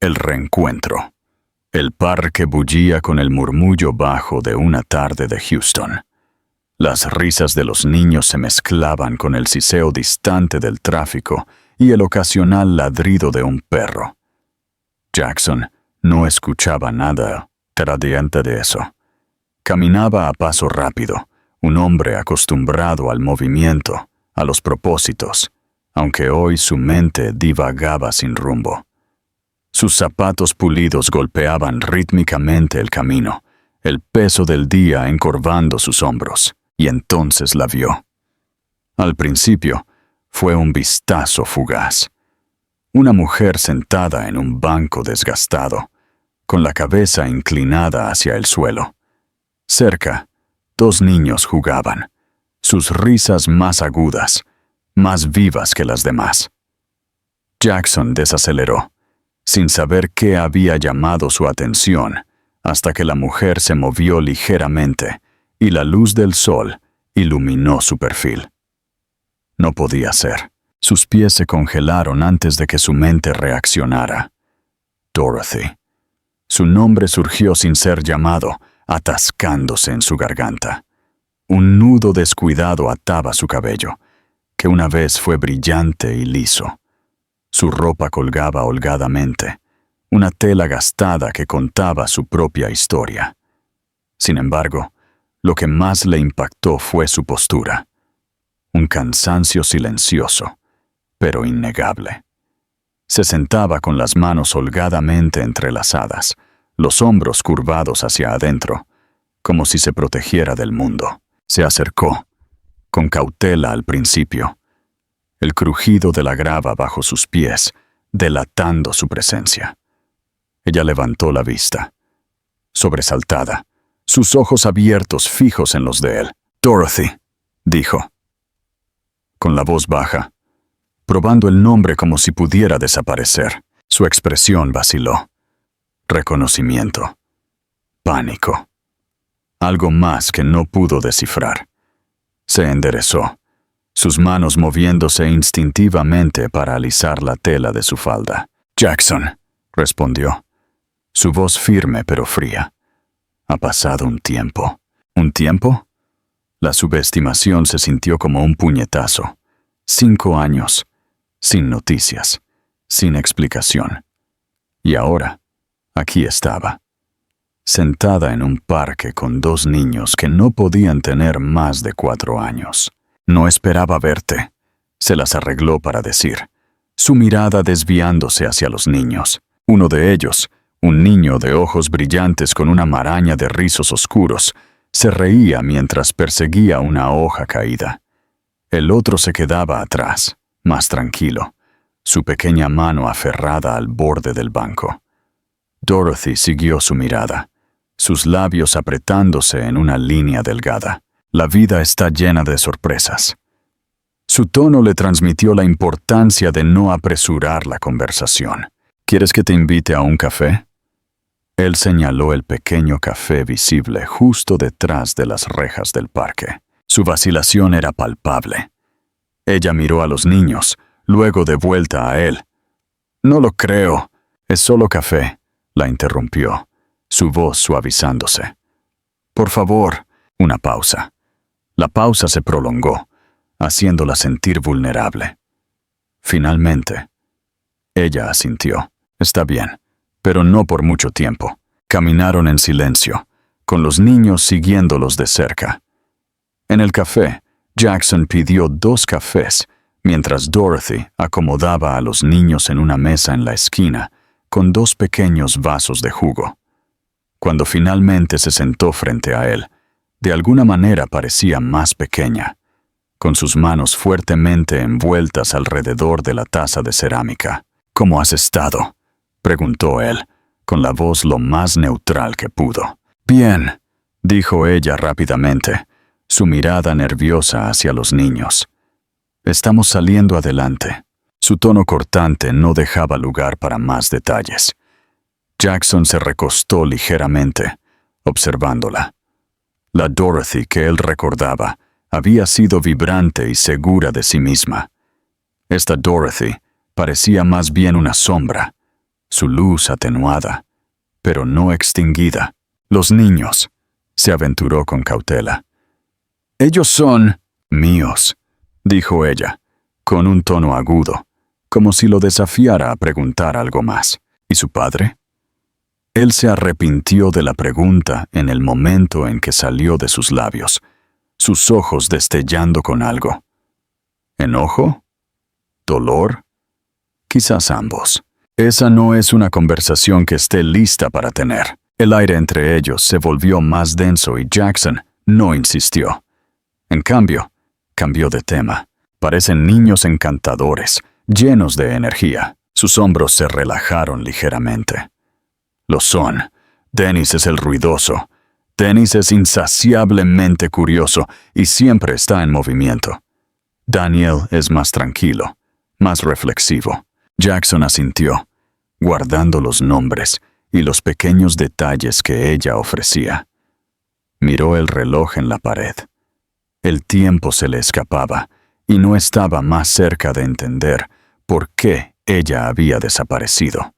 El reencuentro. El parque bullía con el murmullo bajo de una tarde de Houston. Las risas de los niños se mezclaban con el siseo distante del tráfico y el ocasional ladrido de un perro. Jackson no escuchaba nada tratante de eso. Caminaba a paso rápido, un hombre acostumbrado al movimiento, a los propósitos, aunque hoy su mente divagaba sin rumbo. Sus zapatos pulidos golpeaban rítmicamente el camino, el peso del día encorvando sus hombros, y entonces la vio. Al principio, fue un vistazo fugaz. Una mujer sentada en un banco desgastado, con la cabeza inclinada hacia el suelo. Cerca, 2 niños jugaban, sus risas más agudas, más vivas que las demás. Jackson desaceleró, sin saber qué había llamado su atención, hasta que la mujer se movió ligeramente y la luz del sol iluminó su perfil. No podía ser. Sus pies se congelaron antes de que su mente reaccionara. Dorothy. Su nombre surgió sin ser llamado, atascándose en su garganta. Un nudo descuidado ataba su cabello, que una vez fue brillante y liso. Su ropa colgaba holgadamente, una tela gastada que contaba su propia historia. Sin embargo, lo que más le impactó fue su postura. Un cansancio silencioso, pero innegable. Se sentaba con las manos holgadamente entrelazadas, los hombros curvados hacia adentro, como si se protegiera del mundo. Se acercó, con cautela al principio, el crujido de la grava bajo sus pies, delatando su presencia. Ella levantó la vista, sobresaltada, sus ojos abiertos fijos en los de él. «Dorothy», dijo, con la voz baja, probando el nombre como si pudiera desaparecer. Su expresión vaciló. Reconocimiento. Pánico. Algo más que no pudo descifrar. Se enderezó, sus manos moviéndose instintivamente para alisar la tela de su falda. «Jackson», respondió, su voz firme pero fría. «Ha pasado un tiempo». «¿Un tiempo?» La subestimación se sintió como un puñetazo. 5 años, sin noticias, sin explicación. Y ahora, aquí estaba, sentada en un parque con 2 niños que no podían tener más de 4 años. «No esperaba verte», se las arregló para decir, su mirada desviándose hacia los niños. Uno de ellos, un niño de ojos brillantes con una maraña de rizos oscuros, se reía mientras perseguía una hoja caída. El otro se quedaba atrás, más tranquilo, su pequeña mano aferrada al borde del banco. Dorothy siguió su mirada, sus labios apretándose en una línea delgada. La vida está llena de sorpresas. Su tono le transmitió la importancia de no apresurar la conversación. «¿Quieres que te invite a un café?» Él señaló el pequeño café visible justo detrás de las rejas del parque. Su vacilación era palpable. Ella miró a los niños, luego de vuelta a él. «No lo creo. Es solo café», la interrumpió, su voz suavizándose. «Por favor». Una pausa. La pausa se prolongó, haciéndola sentir vulnerable. Finalmente, ella asintió. «Está bien, pero no por mucho tiempo». Caminaron en silencio, con los niños siguiéndolos de cerca. En el café, Jackson pidió 2 cafés, mientras Dorothy acomodaba a los niños en una mesa en la esquina, con 2 pequeños vasos de jugo. Cuando finalmente se sentó frente a él, de alguna manera parecía más pequeña, con sus manos fuertemente envueltas alrededor de la taza de cerámica. «¿Cómo has estado?», preguntó él, con la voz lo más neutral que pudo. «Bien», dijo ella rápidamente, su mirada nerviosa hacia los niños. «Estamos saliendo adelante». Su tono cortante no dejaba lugar para más detalles. Jackson se recostó ligeramente, observándola. La Dorothy que él recordaba había sido vibrante y segura de sí misma. Esta Dorothy parecía más bien una sombra, su luz atenuada, pero no extinguida. Los niños, se aventuró con cautela. Ellos son míos, dijo ella, con un tono agudo, como si lo desafiara a preguntar algo más. ¿Y su padre? Él se arrepintió de la pregunta en el momento en que salió de sus labios, sus ojos destellando con algo. ¿Enojo? ¿Dolor? Quizás ambos. Esa no es una conversación que esté lista para tener. El aire entre ellos se volvió más denso y Jackson no insistió. En cambio, cambió de tema. Parecen niños encantadores, llenos de energía. Sus hombros se relajaron ligeramente. Lo son. Dennis es el ruidoso. Dennis es insaciablemente curioso y siempre está en movimiento. Daniel es más tranquilo, más reflexivo. Jackson asintió, guardando los nombres y los pequeños detalles que ella ofrecía. Miró el reloj en la pared. El tiempo se le escapaba y no estaba más cerca de entender por qué ella había desaparecido,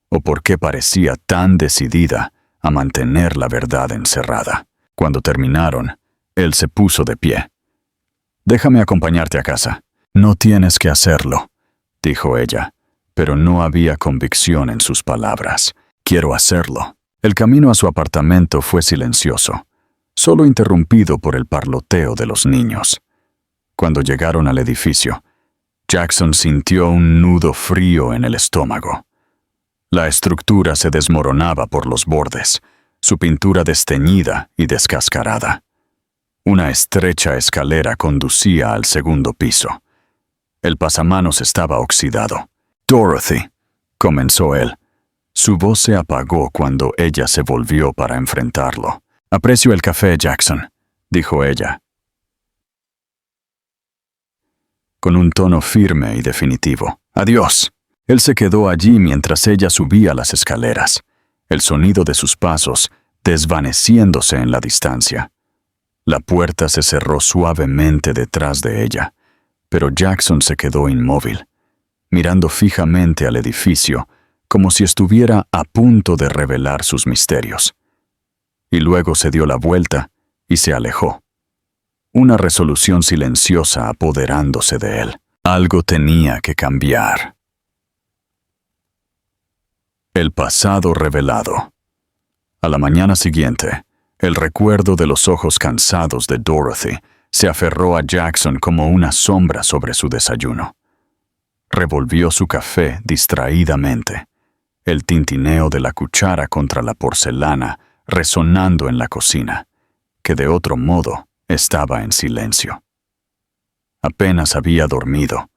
o por qué parecía tan decidida a mantener la verdad encerrada. Cuando terminaron, él se puso de pie. «Déjame acompañarte a casa». «No tienes que hacerlo», dijo ella, pero no había convicción en sus palabras. «Quiero hacerlo». El camino a su apartamento fue silencioso, solo interrumpido por el parloteo de los niños. Cuando llegaron al edificio, Jackson sintió un nudo frío en el estómago. La estructura se desmoronaba por los bordes, su pintura desteñida y descascarada. Una estrecha escalera conducía al segundo piso. El pasamanos estaba oxidado. «Dorothy», comenzó él. Su voz se apagó cuando ella se volvió para enfrentarlo. «Aprecio el café, Jackson», dijo ella, con un tono firme y definitivo. «Adiós». Él se quedó allí mientras ella subía las escaleras, el sonido de sus pasos desvaneciéndose en la distancia. La puerta se cerró suavemente detrás de ella, pero Jackson se quedó inmóvil, mirando fijamente al edificio como si estuviera a punto de revelar sus misterios. Y luego se dio la vuelta y se alejó, una resolución silenciosa apoderándose de él. Algo tenía que cambiar. El pasado revelado. A la mañana siguiente, el recuerdo de los ojos cansados de Dorothy se aferró a Jackson como una sombra sobre su desayuno. Revolvió su café distraídamente, el tintineo de la cuchara contra la porcelana resonando en la cocina, que de otro modo estaba en silencio. Apenas había dormido,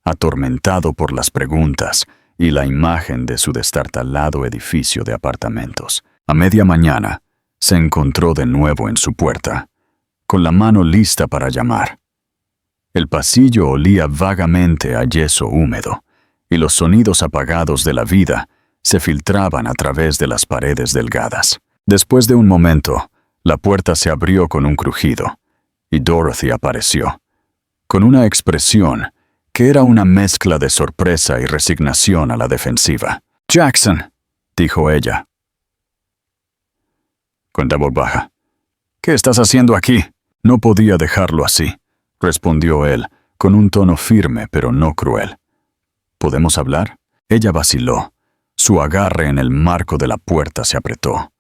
atormentado por las preguntas y la imagen de su destartalado edificio de apartamentos. A media mañana, se encontró de nuevo en su puerta, con la mano lista para llamar. El pasillo olía vagamente a yeso húmedo, y los sonidos apagados de la vida se filtraban a través de las paredes delgadas. Después de un momento, la puerta se abrió con un crujido, y Dorothy apareció, con una expresión que era una mezcla de sorpresa y resignación a la defensiva. «Jackson», dijo ella, con voz baja. «¿Qué estás haciendo aquí?» «No podía dejarlo así», respondió él, con un tono firme pero no cruel. «¿Podemos hablar?» Ella vaciló. Su agarre en el marco de la puerta se apretó.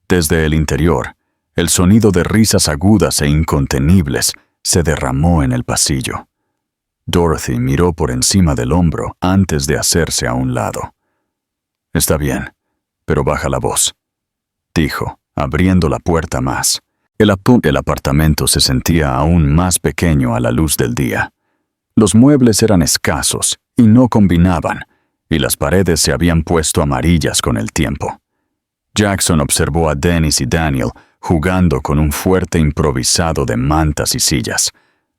Desde el interior, el sonido de risas agudas e incontenibles se derramó en el pasillo. Dorothy miró por encima del hombro antes de hacerse a un lado. «Está bien, pero baja la voz», dijo, abriendo la puerta más. El apartamento se sentía aún más pequeño a la luz del día. Los muebles eran escasos y no combinaban, y las paredes se habían puesto amarillas con el tiempo. Jackson observó a Dennis y Daniel jugando con un fuerte improvisado de mantas y sillas,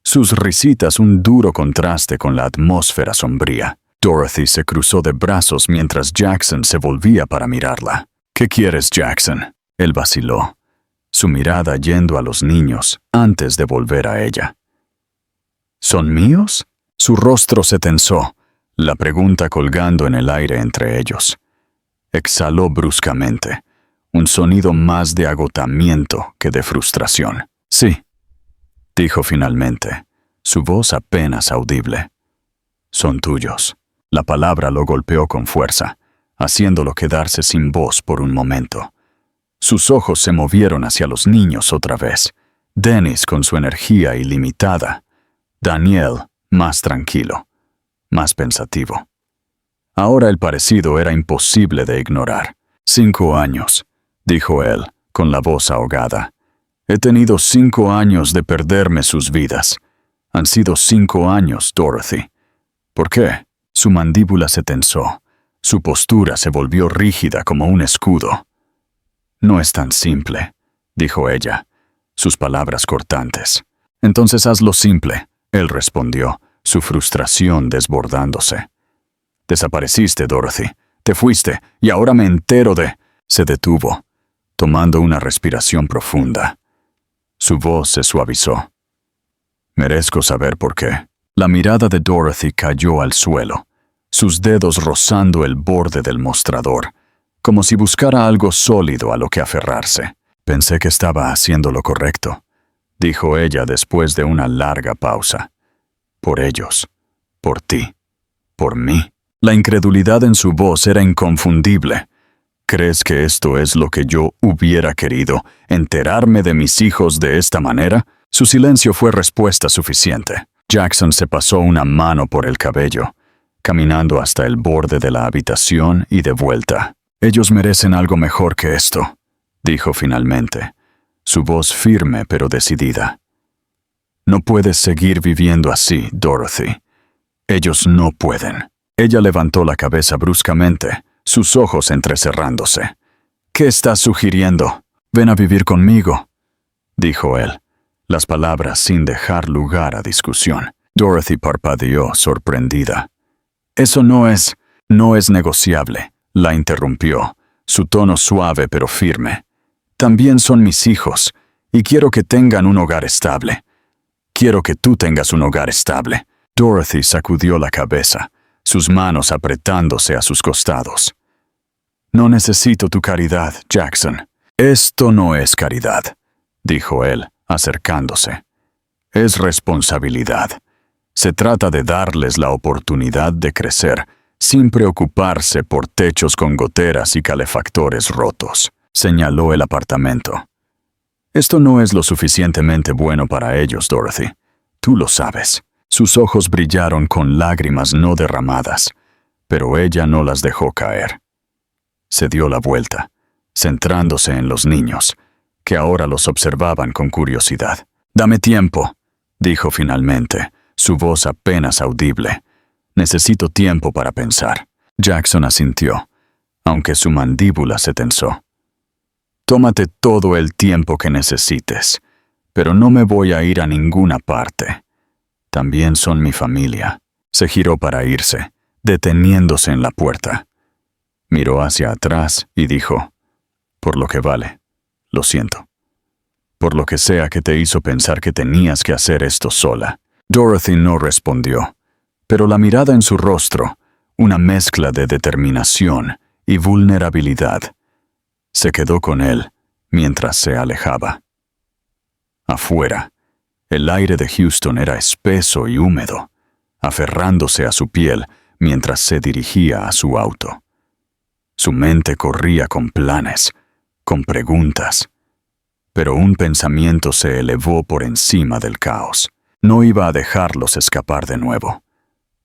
sus risitas un duro contraste con la atmósfera sombría. Dorothy se cruzó de brazos mientras Jackson se volvía para mirarla. «¿Qué quieres, Jackson?», él vaciló, su mirada yendo a los niños antes de volver a ella. «¿Son míos?». Su rostro se tensó, la pregunta colgando en el aire entre ellos. Exhaló bruscamente, un sonido más de agotamiento que de frustración. Sí, dijo finalmente, su voz apenas audible. Son tuyos. La palabra lo golpeó con fuerza, haciéndolo quedarse sin voz por un momento. Sus ojos se movieron hacia los niños otra vez. Dennis con su energía ilimitada. Daniel más tranquilo, más pensativo. Ahora el parecido era imposible de ignorar. 5 años, dijo él, con la voz ahogada. He tenido 5 años de perderme sus vidas. Han sido 5 años, Dorothy. ¿Por qué? Su mandíbula se tensó. Su postura se volvió rígida como un escudo. No es tan simple, dijo ella, sus palabras cortantes. Entonces hazlo simple, él respondió, su frustración desbordándose. Desapareciste, Dorothy. Te fuiste, y ahora me entero de... Se detuvo, tomando una respiración profunda. Su voz se suavizó. Merezco saber por qué. La mirada de Dorothy cayó al suelo, sus dedos rozando el borde del mostrador, como si buscara algo sólido a lo que aferrarse. Pensé que estaba haciendo lo correcto, dijo ella después de una larga pausa. Por ellos, por ti, por mí. La incredulidad en su voz era inconfundible. ¿Crees que esto es lo que yo hubiera querido, enterarme de mis hijos de esta manera? Su silencio fue respuesta suficiente. Jackson se pasó una mano por el cabello, caminando hasta el borde de la habitación y de vuelta. Ellos merecen algo mejor que esto, dijo finalmente, su voz firme pero decidida. No puedes seguir viviendo así, Dorothy. Ellos no pueden. Ella levantó la cabeza bruscamente, sus ojos entrecerrándose. ¿Qué estás sugiriendo? Ven a vivir conmigo, dijo él, las palabras sin dejar lugar a discusión. Dorothy parpadeó, sorprendida. Eso no es negociable, la interrumpió, su tono suave pero firme. También son mis hijos, y quiero que tengan un hogar estable. Quiero que tú tengas un hogar estable. Dorothy sacudió la cabeza, sus manos apretándose a sus costados. No necesito tu caridad, Jackson. Esto no es caridad, dijo él, acercándose. Es responsabilidad. Se trata de darles la oportunidad de crecer, sin preocuparse por techos con goteras y calefactores rotos, señaló el apartamento. Esto no es lo suficientemente bueno para ellos, Dorothy. Tú lo sabes. Sus ojos brillaron con lágrimas no derramadas, pero ella no las dejó caer. Se dio la vuelta, centrándose en los niños, que ahora los observaban con curiosidad. «Dame tiempo», dijo finalmente, su voz apenas audible. «Necesito tiempo para pensar». Jackson asintió, aunque su mandíbula se tensó. «Tómate todo el tiempo que necesites, pero no me voy a ir a ninguna parte. También son mi familia». Se giró para irse, deteniéndose en la puerta. Miró hacia atrás y dijo, «Por lo que vale, lo siento. Por lo que sea que te hizo pensar que tenías que hacer esto sola». Dorothy no respondió, pero la mirada en su rostro, una mezcla de determinación y vulnerabilidad, se quedó con él mientras se alejaba. Afuera, el aire de Houston era espeso y húmedo, aferrándose a su piel mientras se dirigía a su auto. Su mente corría con planes, con preguntas, pero un pensamiento se elevó por encima del caos. No iba a dejarlos escapar de nuevo.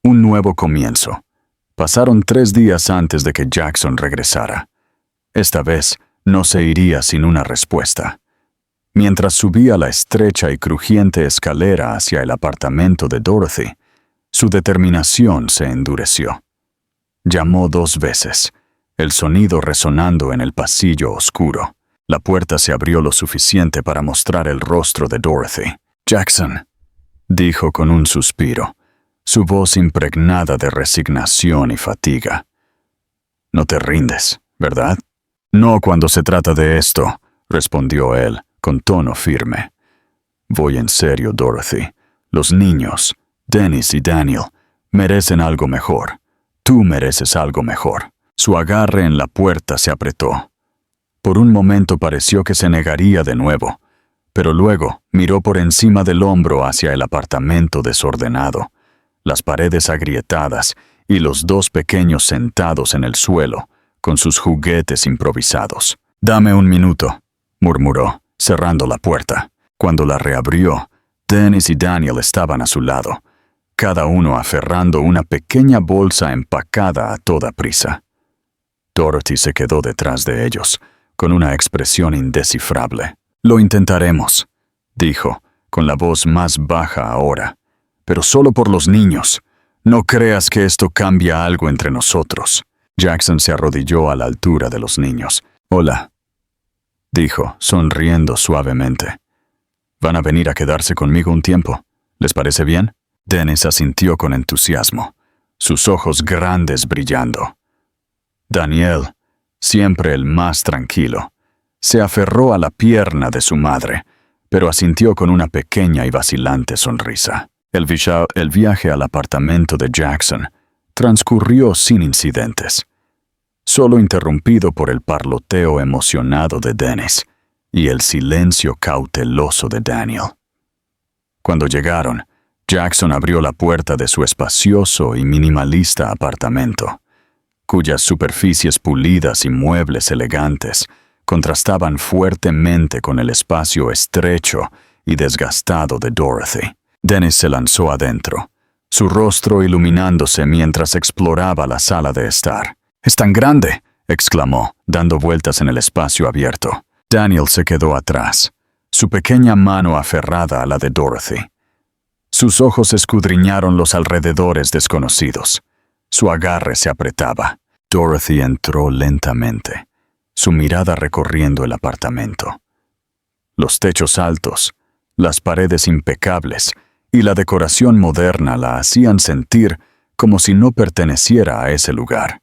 Un nuevo comienzo. Pasaron 3 días antes de que Jackson regresara. Esta vez no se iría sin una respuesta. Mientras subía la estrecha y crujiente escalera hacia el apartamento de Dorothy, su determinación se endureció. Llamó 2 veces, el sonido resonando en el pasillo oscuro. La puerta se abrió lo suficiente para mostrar el rostro de Dorothy. «Jackson», dijo con un suspiro, su voz impregnada de resignación y fatiga. «No te rindes, ¿verdad?» «No cuando se trata de esto», respondió él, con tono firme. «Voy en serio, Dorothy. Los niños, Dennis y Daniel, merecen algo mejor. Tú mereces algo mejor». Su agarre en la puerta se apretó. Por un momento pareció que se negaría de nuevo, pero luego miró por encima del hombro hacia el apartamento desordenado, las paredes agrietadas y los dos pequeños sentados en el suelo, con sus juguetes improvisados. «Dame un minuto», murmuró, cerrando la puerta. Cuando la reabrió, Dennis y Daniel estaban a su lado, cada uno aferrando una pequeña bolsa empacada a toda prisa. Dorothy se quedó detrás de ellos, con una expresión indescifrable. «Lo intentaremos», dijo, con la voz más baja ahora, «pero solo por los niños. No creas que esto cambia algo entre nosotros». Jackson se arrodilló a la altura de los niños. «Hola», dijo, sonriendo suavemente. «Van a venir a quedarse conmigo un tiempo. ¿Les parece bien?» Dennis asintió con entusiasmo, sus ojos grandes brillando. Daniel, siempre el más tranquilo, se aferró a la pierna de su madre, pero asintió con una pequeña y vacilante sonrisa. El viaje al apartamento de Jackson transcurrió sin incidentes, solo interrumpido por el parloteo emocionado de Dennis y el silencio cauteloso de Daniel. Cuando llegaron, Jackson abrió la puerta de su espacioso y minimalista apartamento, cuyas superficies pulidas y muebles elegantes contrastaban fuertemente con el espacio estrecho y desgastado de Dorothy. Dennis se lanzó adentro, su rostro iluminándose mientras exploraba la sala de estar. «¡Es tan grande!», exclamó, dando vueltas en el espacio abierto. Daniel se quedó atrás, su pequeña mano aferrada a la de Dorothy. Sus ojos escudriñaron los alrededores desconocidos. Su agarre se apretaba. Dorothy entró lentamente, su mirada recorriendo el apartamento. Los techos altos, las paredes impecables y la decoración moderna la hacían sentir como si no perteneciera a ese lugar.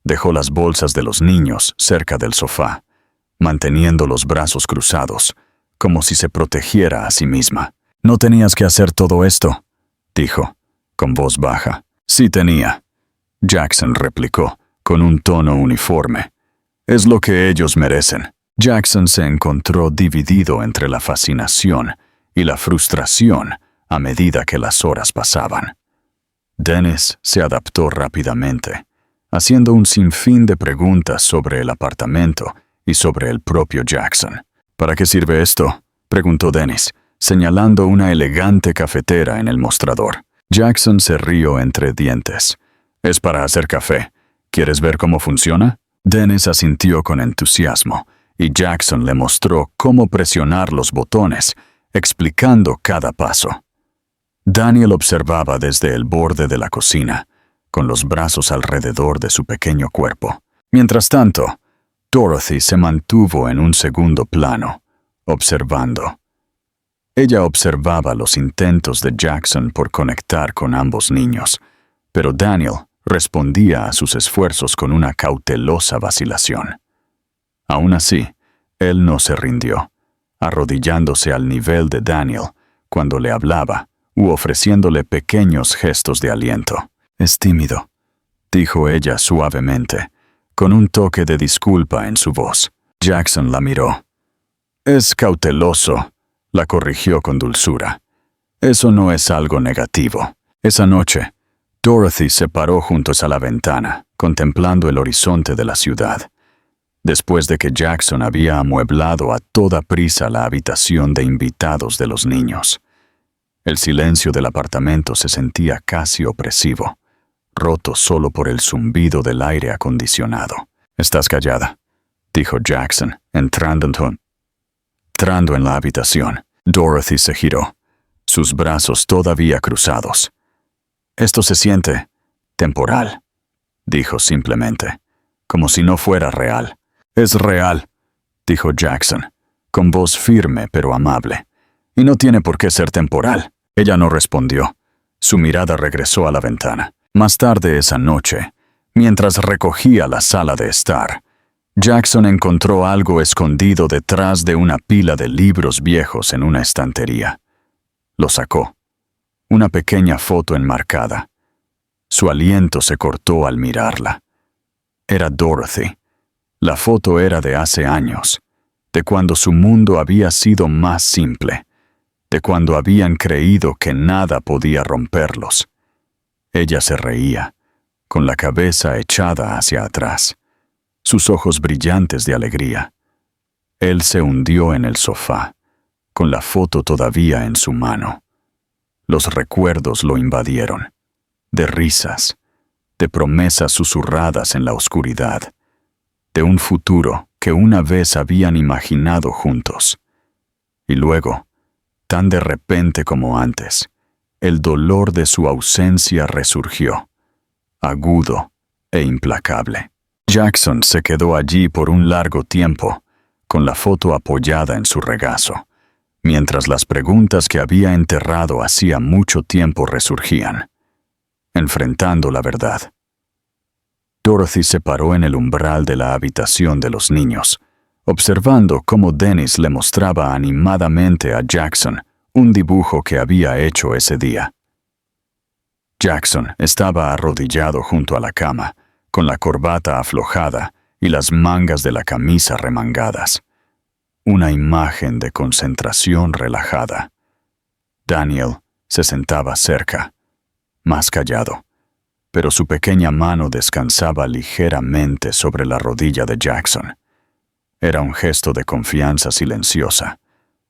Dejó las bolsas de los niños cerca del sofá, manteniendo los brazos cruzados, como si se protegiera a sí misma. «No tenías que hacer todo esto», dijo, con voz baja. «Sí tenía», Jackson replicó, con un tono uniforme. «Es lo que ellos merecen». Jackson se encontró dividido entre la fascinación y la frustración a medida que las horas pasaban. Dennis se adaptó rápidamente, haciendo un sinfín de preguntas sobre el apartamento y sobre el propio Jackson. «¿Para qué sirve esto?», preguntó Dennis, señalando una elegante cafetera en el mostrador. Jackson se rió entre dientes. «Es para hacer café. ¿Quieres ver cómo funciona?». Dennis asintió con entusiasmo, y Jackson le mostró cómo presionar los botones, explicando cada paso. Daniel observaba desde el borde de la cocina, con los brazos alrededor de su pequeño cuerpo. Mientras tanto, Dorothy se mantuvo en un segundo plano, observando. Ella observaba los intentos de Jackson por conectar con ambos niños, pero Daniel respondía a sus esfuerzos con una cautelosa vacilación. Aún así, él no se rindió, arrodillándose al nivel de Daniel cuando le hablaba u ofreciéndole pequeños gestos de aliento. «Es tímido», dijo ella suavemente, con un toque de disculpa en su voz. Jackson la miró. «Es cauteloso», la corrigió con dulzura. «Eso no es algo negativo». Esa noche, Dorothy se paró junto a la ventana, contemplando el horizonte de la ciudad. Después de que Jackson había amueblado a toda prisa la habitación de invitados de los niños, el silencio del apartamento se sentía casi opresivo, roto solo por el zumbido del aire acondicionado. «Estás callada», dijo Jackson, entrando en la habitación. Dorothy se giró, sus brazos todavía cruzados. «Esto se siente temporal», dijo simplemente, como si no fuera real. «Es real», dijo Jackson, con voz firme pero amable. «Y no tiene por qué ser temporal». Ella no respondió. Su mirada regresó a la ventana. Más tarde esa noche, mientras recogía la sala de estar, Jackson encontró algo escondido detrás de una pila de libros viejos en una estantería. Lo sacó. Una pequeña foto enmarcada. Su aliento se cortó al mirarla. Era Dorothy. La foto era de hace años, de cuando su mundo había sido más simple, de cuando habían creído que nada podía romperlos. Ella se reía, con la cabeza echada hacia atrás, sus ojos brillantes de alegría. Él se hundió en el sofá, con la foto todavía en su mano. Los recuerdos lo invadieron, de risas, de promesas susurradas en la oscuridad, de un futuro que una vez habían imaginado juntos. Y luego, tan de repente como antes, el dolor de su ausencia resurgió, agudo e implacable. Jackson se quedó allí por un largo tiempo, con la foto apoyada en su regazo, mientras las preguntas que había enterrado hacía mucho tiempo resurgían, enfrentando la verdad. Dorothy se paró en el umbral de la habitación de los niños, observando cómo Dennis le mostraba animadamente a Jackson un dibujo que había hecho ese día. Jackson estaba arrodillado junto a la cama, con la corbata aflojada y las mangas de la camisa remangadas. Una imagen de concentración relajada. Daniel se sentaba cerca, más callado, pero su pequeña mano descansaba ligeramente sobre la rodilla de Jackson. Era un gesto de confianza silenciosa,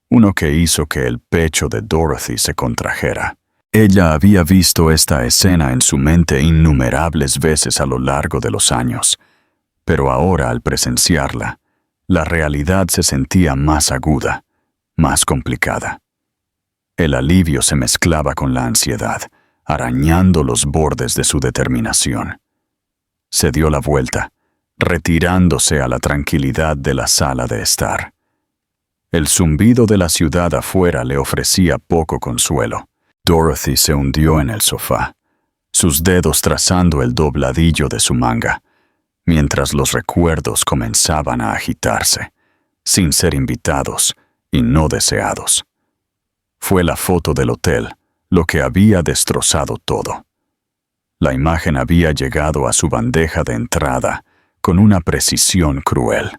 uno que hizo que el pecho de Dorothy se contrajera. Ella había visto esta escena en su mente innumerables veces a lo largo de los años, pero ahora al presenciarla, la realidad se sentía más aguda, más complicada. El alivio se mezclaba con la ansiedad, arañando los bordes de su determinación. Se dio la vuelta, retirándose a la tranquilidad de la sala de estar. El zumbido de la ciudad afuera le ofrecía poco consuelo. Dorothy se hundió en el sofá, sus dedos trazando el dobladillo de su manga, mientras los recuerdos comenzaban a agitarse, sin ser invitados y no deseados. Fue la foto del hotel lo que había destrozado todo. La imagen había llegado a su bandeja de entrada con una precisión cruel.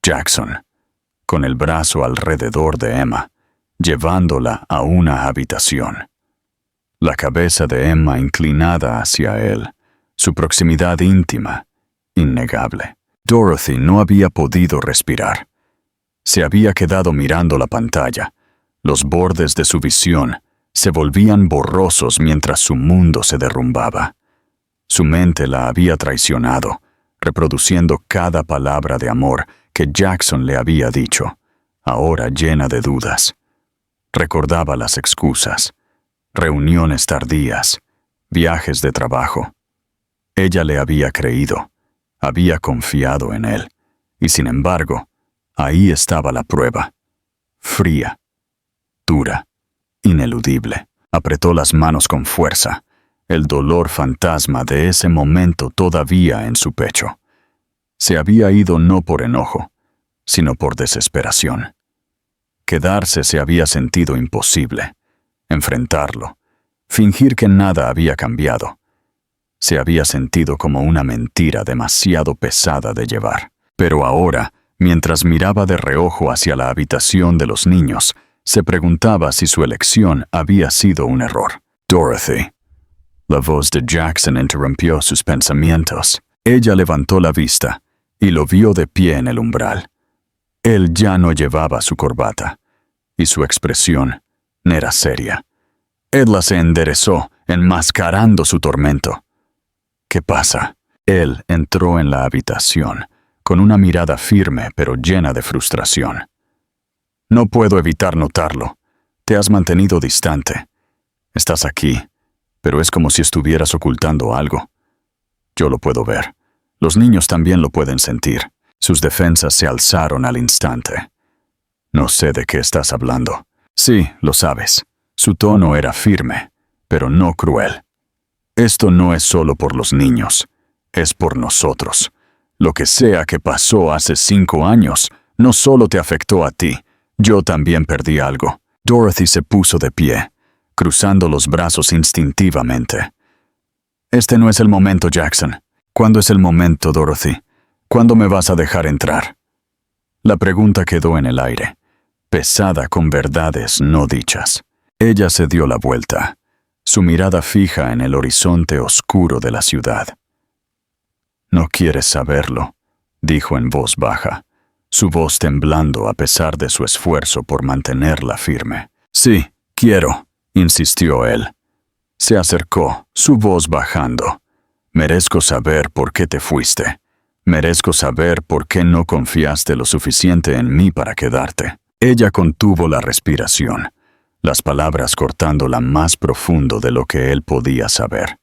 Jackson, con el brazo alrededor de Emma, llevándola a una habitación. La cabeza de Emma inclinada hacia él, su proximidad íntima, innegable. Dorothy no había podido respirar. Se había quedado mirando la pantalla. Los bordes de su visión se volvían borrosos mientras su mundo se derrumbaba. Su mente la había traicionado, reproduciendo cada palabra de amor que Jackson le había dicho, ahora llena de dudas. Recordaba las excusas, reuniones tardías, viajes de trabajo. Ella le había creído, había confiado en él, y sin embargo, ahí estaba la prueba, fría, dura, ineludible. Apretó las manos con fuerza, el dolor fantasma de ese momento todavía en su pecho. Se había ido no por enojo, sino por desesperación. Quedarse se había sentido imposible. Enfrentarlo, fingir que nada había cambiado. Se había sentido como una mentira demasiado pesada de llevar. Pero ahora, mientras miraba de reojo hacia la habitación de los niños, se preguntaba si su elección había sido un error. Dorothy. La voz de Jackson interrumpió sus pensamientos. Ella levantó la vista y lo vio de pie en el umbral. Él ya no llevaba su corbata, y su expresión era seria. Edla se enderezó, enmascarando su tormento. ¿Qué pasa? Él entró en la habitación, con una mirada firme pero llena de frustración. No puedo evitar notarlo. Te has mantenido distante. Estás aquí, pero es como si estuvieras ocultando algo. Yo lo puedo ver. Los niños también lo pueden sentir. Sus defensas se alzaron al instante. No sé de qué estás hablando. Sí, lo sabes. Su tono era firme, pero no cruel. Esto no es solo por los niños, es por nosotros. Lo que sea que pasó hace 5 años, no solo te afectó a ti, yo también perdí algo. Dorothy se puso de pie, cruzando los brazos instintivamente. Este no es el momento, Jackson. ¿Cuándo es el momento, Dorothy? ¿Cuándo me vas a dejar entrar? La pregunta quedó en el aire, pesada con verdades no dichas. Ella se dio la vuelta, su mirada fija en el horizonte oscuro de la ciudad. «No quieres saberlo», dijo en voz baja, su voz temblando a pesar de su esfuerzo por mantenerla firme. «Sí, quiero», insistió él. Se acercó, su voz bajando. «Merezco saber por qué te fuiste. Merezco saber por qué no confiaste lo suficiente en mí para quedarte». Ella contuvo la respiración, las palabras cortándola más profundo de lo que él podía saber.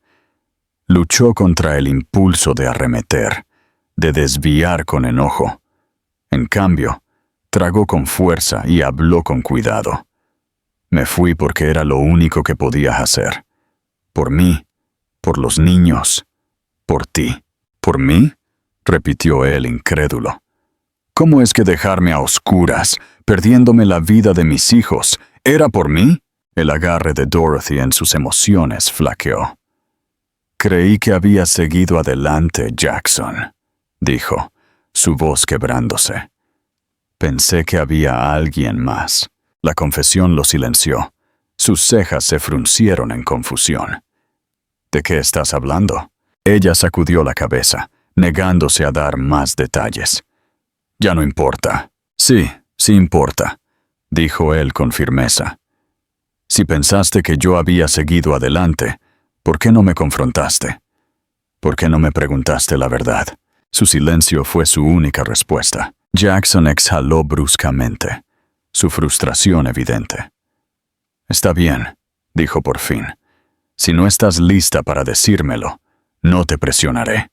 Luchó contra el impulso de arremeter, de desviar con enojo. En cambio, tragó con fuerza y habló con cuidado. «Me fui porque era lo único que podías hacer. Por mí, por los niños, por ti». «¿Por mí?», repitió él incrédulo. «¿Cómo es que dejarme a oscuras, perdiéndome la vida de mis hijos, era por mí?» El agarre de Dorothy en sus emociones flaqueó. «Creí que había seguido adelante, Jackson», dijo, su voz quebrándose. «Pensé que había alguien más». La confesión lo silenció. Sus cejas se fruncieron en confusión. «¿De qué estás hablando?». Ella sacudió la cabeza, negándose a dar más detalles. «Ya no importa». «Sí, sí importa», dijo él con firmeza. «Si pensaste que yo había seguido adelante, ¿por qué no me confrontaste? ¿Por qué no me preguntaste la verdad?». Su silencio fue su única respuesta. Jackson exhaló bruscamente, su frustración evidente. «Está bien», dijo por fin. «Si no estás lista para decírmelo, no te presionaré.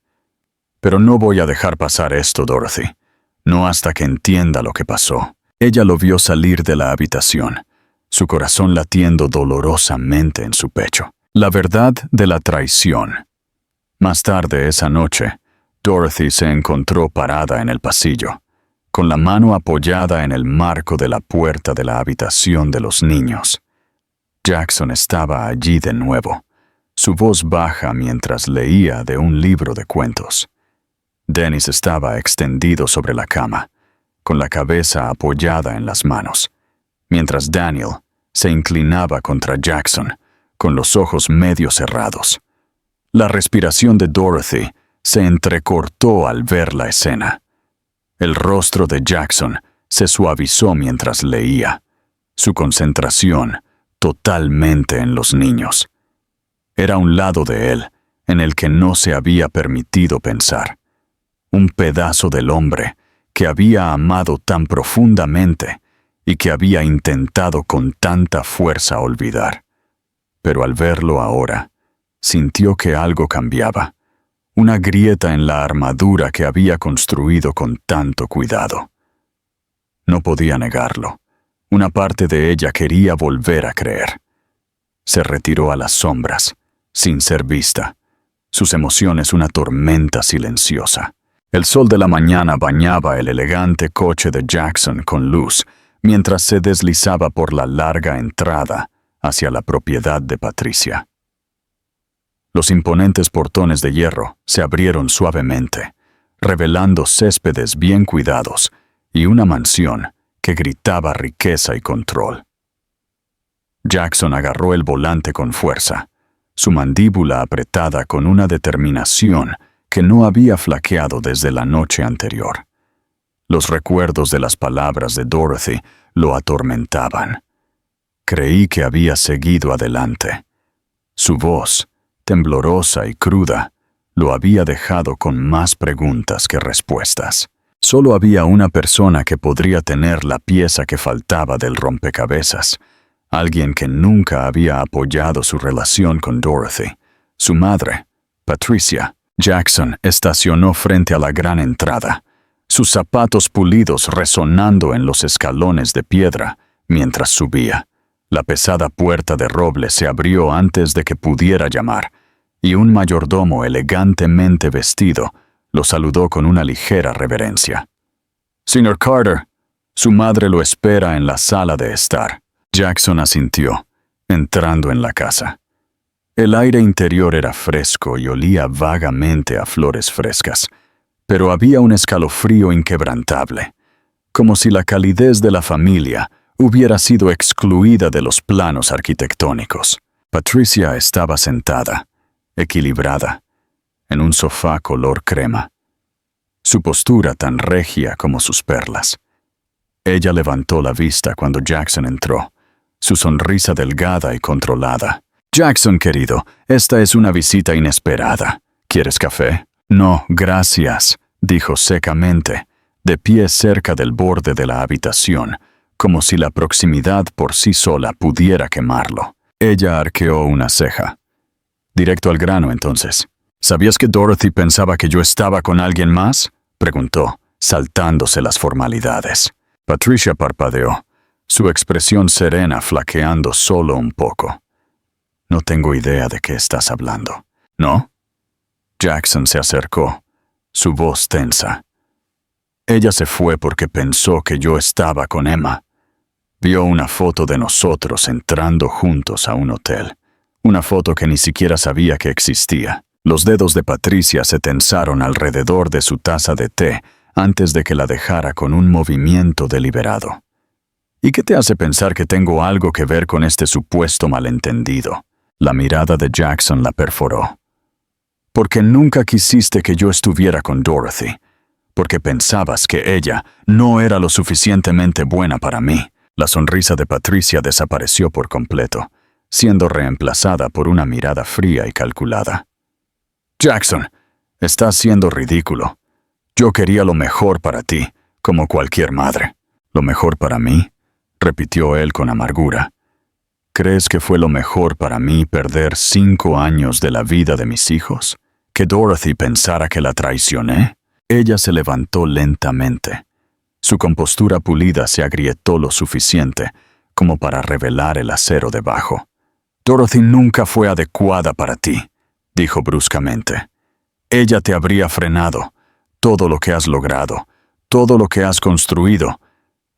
Pero no voy a dejar pasar esto, Dorothy. No hasta que entienda lo que pasó». Ella lo vio salir de la habitación, su corazón latiendo dolorosamente en su pecho. La verdad de la traición. Más tarde esa noche, Dorothy se encontró parada en el pasillo, con la mano apoyada en el marco de la puerta de la habitación de los niños. Jackson estaba allí de nuevo, su voz baja mientras leía de un libro de cuentos. Dennis estaba extendido sobre la cama, con la cabeza apoyada en las manos, mientras Daniel se inclinaba contra Jackson, con los ojos medio cerrados. La respiración de Dorothy se entrecortó al ver la escena. El rostro de Jackson se suavizó mientras leía, su concentración totalmente en los niños. Era un lado de él en el que no se había permitido pensar. Un pedazo del hombre que había amado tan profundamente y que había intentado con tanta fuerza olvidar. Pero al verlo ahora, sintió que algo cambiaba, una grieta en la armadura que había construido con tanto cuidado. No podía negarlo. Una parte de ella quería volver a creer. Se retiró a las sombras, sin ser vista, sus emociones una tormenta silenciosa. El sol de la mañana bañaba el elegante coche de Jackson con luz, mientras se deslizaba por la larga entrada hacia la propiedad de Patricia. Los imponentes portones de hierro se abrieron suavemente, revelando céspedes bien cuidados y una mansión que gritaba riqueza y control. Jackson agarró el volante con fuerza, su mandíbula apretada con una determinación que no había flaqueado desde la noche anterior. Los recuerdos de las palabras de Dorothy lo atormentaban. Creí que había seguido adelante. Su voz, temblorosa y cruda, lo había dejado con más preguntas que respuestas. Solo había una persona que podría tener la pieza que faltaba del rompecabezas, alguien que nunca había apoyado su relación con Dorothy, su madre, Patricia. Jackson estacionó frente a la gran entrada, sus zapatos pulidos resonando en los escalones de piedra mientras subía. La pesada puerta de roble se abrió antes de que pudiera llamar, y un mayordomo elegantemente vestido lo saludó con una ligera reverencia. «Señor Carter, su madre lo espera en la sala de estar». Jackson asintió, entrando en la casa. El aire interior era fresco y olía vagamente a flores frescas, pero había un escalofrío inquebrantable, como si la calidez de la familia hubiera sido excluida de los planos arquitectónicos. Patricia estaba sentada, equilibrada, en un sofá color crema, su postura tan regia como sus perlas. Ella levantó la vista cuando Jackson entró, su sonrisa delgada y controlada. «Jackson, querido, esta es una visita inesperada. ¿Quieres café?» «No, gracias», dijo secamente, de pie cerca del borde de la habitación, como si la proximidad por sí sola pudiera quemarlo. Ella arqueó una ceja. «Directo al grano, entonces. ¿Sabías que Dorothy pensaba que yo estaba con alguien más?», preguntó, saltándose las formalidades. Patricia parpadeó, su expresión serena flaqueando solo un poco. «No tengo idea de qué estás hablando». «¿No?» Jackson se acercó, su voz tensa. «Ella se fue porque pensó que yo estaba con Emma. Vio una foto de nosotros entrando juntos a un hotel. Una foto que ni siquiera sabía que existía». Los dedos de Patricia se tensaron alrededor de su taza de té antes de que la dejara con un movimiento deliberado. «¿Y qué te hace pensar que tengo algo que ver con este supuesto malentendido?». La mirada de Jackson la perforó. «Porque nunca quisiste que yo estuviera con Dorothy. Porque pensabas que ella no era lo suficientemente buena para mí». La sonrisa de Patricia desapareció por completo, siendo reemplazada por una mirada fría y calculada. «Jackson, estás siendo ridículo. Yo quería lo mejor para ti, como cualquier madre». «¿Lo mejor para mí?», repitió él con amargura. «¿Crees que fue lo mejor para mí perder 5 años de la vida de mis hijos? ¿Que Dorothy pensara que la traicioné?». Ella se levantó lentamente. Su compostura pulida se agrietó lo suficiente como para revelar el acero debajo. «Dorothy nunca fue adecuada para ti», dijo bruscamente. «Ella te habría frenado. Todo lo que has logrado, todo lo que has construido.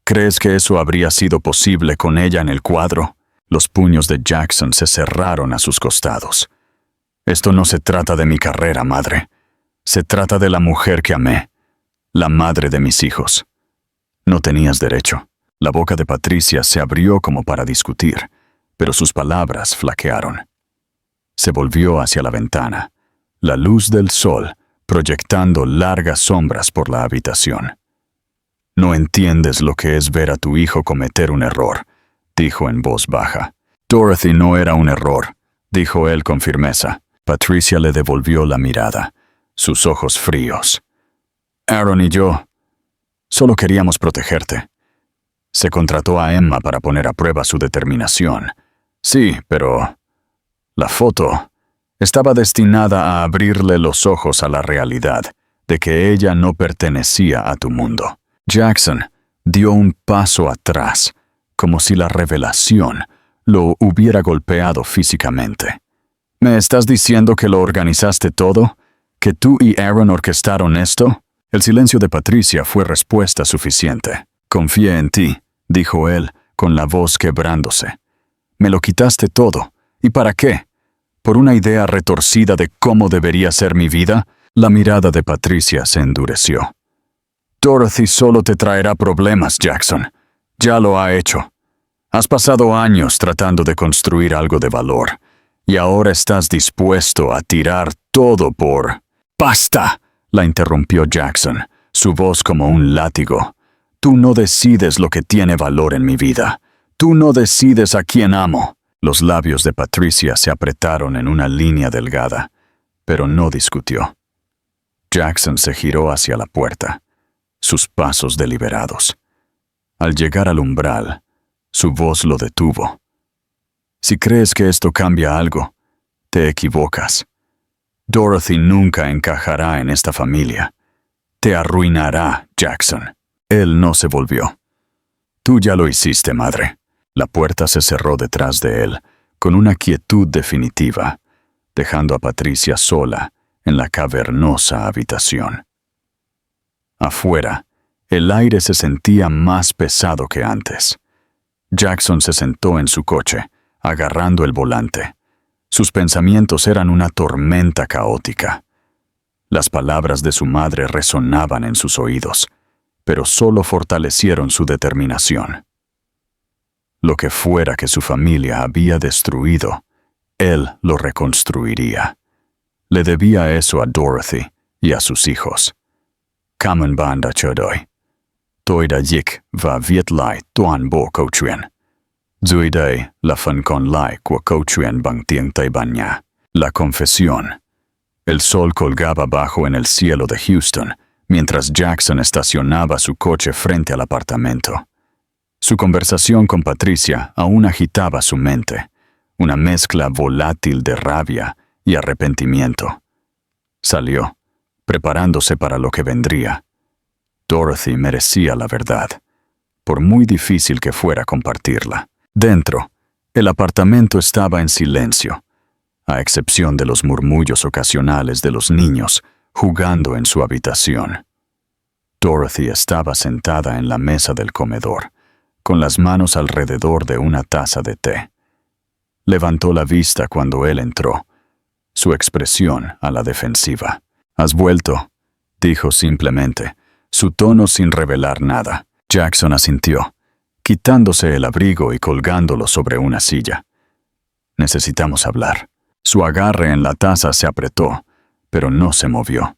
¿Crees que eso habría sido posible con ella en el cuadro?». Los puños de Jackson se cerraron a sus costados. «Esto no se trata de mi carrera, madre. Se trata de la mujer que amé, la madre de mis hijos». «No tenías derecho». La boca de Patricia se abrió como para discutir, pero sus palabras flaquearon. Se volvió hacia la ventana, la luz del sol proyectando largas sombras por la habitación. «No entiendes lo que es ver a tu hijo cometer un error», dijo en voz baja. «Dorothy no era un error», dijo él con firmeza. Patricia le devolvió la mirada, sus ojos fríos. «Aaron y yo solo queríamos protegerte. Se contrató a Emma para poner a prueba su determinación. Sí, pero la foto estaba destinada a abrirle los ojos a la realidad de que ella no pertenecía a tu mundo». Jackson dio un paso atrás, como si la revelación lo hubiera golpeado físicamente. «¿Me estás diciendo que lo organizaste todo? ¿Que tú y Aaron orquestaron esto?». El silencio de Patricia fue respuesta suficiente. «Confié en ti», dijo él, con la voz quebrándose. «Me lo quitaste todo. ¿Y para qué? ¿Por una idea retorcida de cómo debería ser mi vida?». La mirada de Patricia se endureció. «Dorothy solo te traerá problemas, Jackson. Ya lo ha hecho. Has pasado años tratando de construir algo de valor, y ahora estás dispuesto a tirar todo por...». «¡Basta!», la interrumpió Jackson, su voz como un látigo. «Tú no decides lo que tiene valor en mi vida. Tú no decides a quién amo». Los labios de Patricia se apretaron en una línea delgada, pero no discutió. Jackson se giró hacia la puerta, sus pasos deliberados. Al llegar al umbral, su voz lo detuvo. «Si crees que esto cambia algo, te equivocas. Dorothy nunca encajará en esta familia. Te arruinará, Jackson». Él no se volvió. «Tú ya lo hiciste, madre». La puerta se cerró detrás de él, con una quietud definitiva, dejando a Patricia sola en la cavernosa habitación. Afuera, el aire se sentía más pesado que antes. Jackson se sentó en su coche, agarrando el volante. Sus pensamientos eran una tormenta caótica. Las palabras de su madre resonaban en sus oídos, pero solo fortalecieron su determinación. Lo que fuera que su familia había destruido, él lo reconstruiría. Le debía eso a Dorothy y a sus hijos. Kamen banda chodoi. Toida yik va viet lai tuan bo cochuen. Zuidei la fan con lai qua cochuen bang tieng taibanya. La confesión. El sol colgaba bajo en el cielo de Houston, mientras Jackson estacionaba su coche frente al apartamento. Su conversación con Patricia aún agitaba su mente, una mezcla volátil de rabia y arrepentimiento. Salió, preparándose para lo que vendría. Dorothy merecía la verdad, por muy difícil que fuera compartirla. Dentro, el apartamento estaba en silencio, a excepción de los murmullos ocasionales de los niños jugando en su habitación. Dorothy estaba sentada en la mesa del comedor, con las manos alrededor de una taza de té. Levantó la vista cuando él entró, su expresión a la defensiva. «¿Has vuelto?», dijo simplemente, su tono sin revelar nada. Jackson asintió, quitándose el abrigo y colgándolo sobre una silla. «Necesitamos hablar». Su agarre en la taza se apretó, pero no se movió.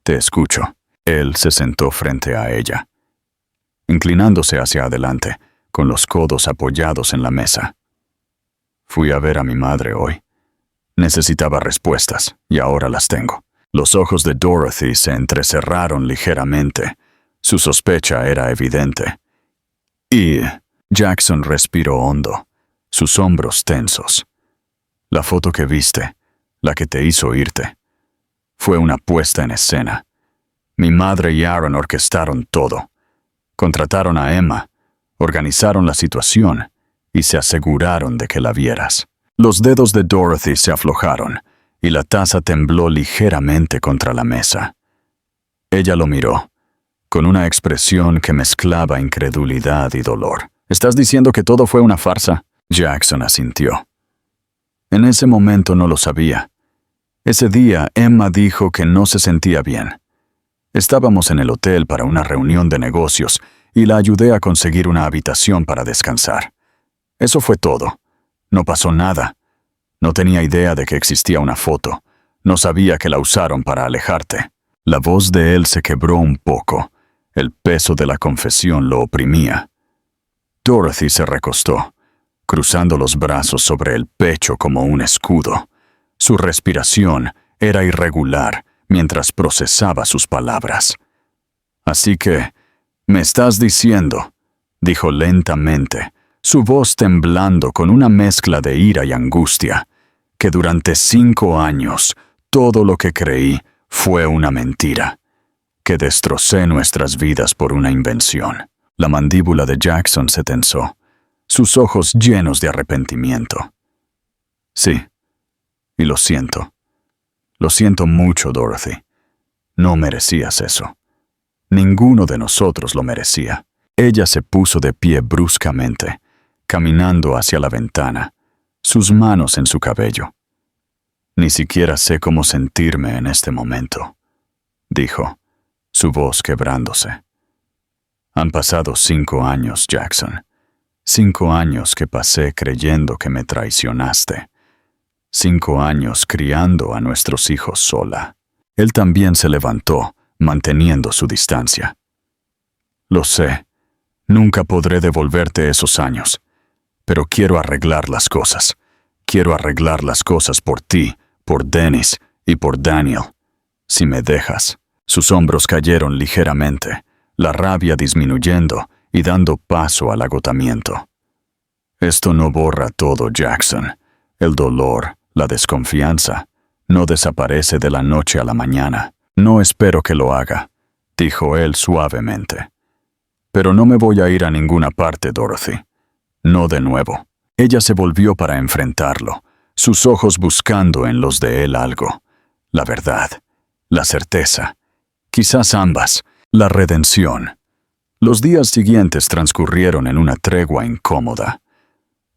«Te escucho». Él se sentó frente a ella, inclinándose hacia adelante, con los codos apoyados en la mesa. «Fui a ver a mi madre hoy. Necesitaba respuestas, y ahora las tengo». Los ojos de Dorothy se entrecerraron ligeramente. Su sospecha era evidente. Y Jackson respiró hondo, sus hombros tensos. «La foto que viste, la que te hizo irte, fue una puesta en escena. Mi madre y Aaron orquestaron todo. Contrataron a Emma, organizaron la situación y se aseguraron de que la vieras». Los dedos de Dorothy se aflojaron y la taza tembló ligeramente contra la mesa. Ella lo miró, con una expresión que mezclaba incredulidad y dolor. «¿Estás diciendo que todo fue una farsa?». Jackson asintió. En ese momento no lo sabía. Ese día Emma dijo que no se sentía bien. Estábamos en el hotel para una reunión de negocios y la ayudé a conseguir una habitación para descansar. Eso fue todo. No pasó nada. No tenía idea de que existía una foto. No sabía que la usaron para alejarte. La voz de él se quebró un poco. El peso de la confesión lo oprimía. Dorothy se recostó, cruzando los brazos sobre el pecho como un escudo. Su respiración era irregular mientras procesaba sus palabras. «Así que, me estás diciendo», dijo lentamente, su voz temblando con una mezcla de ira y angustia, «que durante 5 años todo lo que creí fue una mentira, que destrocé nuestras vidas por una invención». La mandíbula de Jackson se tensó, sus ojos llenos de arrepentimiento. «Sí, y lo siento. Lo siento mucho, Dorothy. No merecías eso. Ninguno de nosotros lo merecía». Ella se puso de pie bruscamente, caminando hacia la ventana, sus manos en su cabello. «Ni siquiera sé cómo sentirme en este momento», dijo, su voz quebrándose. «Han pasado 5 años, Jackson. 5 años que pasé creyendo que me traicionaste. 5 años criando a nuestros hijos sola». Él también se levantó, manteniendo su distancia. «Lo sé. Nunca podré devolverte esos años. Pero quiero arreglar las cosas. Quiero arreglar las cosas por ti, por Dennis y por Daniel. Si me dejas». Sus hombros cayeron ligeramente, la rabia disminuyendo y dando paso al agotamiento. «Esto no borra todo, Jackson. El dolor, la desconfianza, no desaparece de la noche a la mañana. No espero que lo haga», dijo él suavemente. «Pero no me voy a ir a ninguna parte, Dorothy. No de nuevo». Ella se volvió para enfrentarlo, sus ojos buscando en los de él algo. La verdad, la certeza, quizás ambas, la redención. Los días siguientes transcurrieron en una tregua incómoda.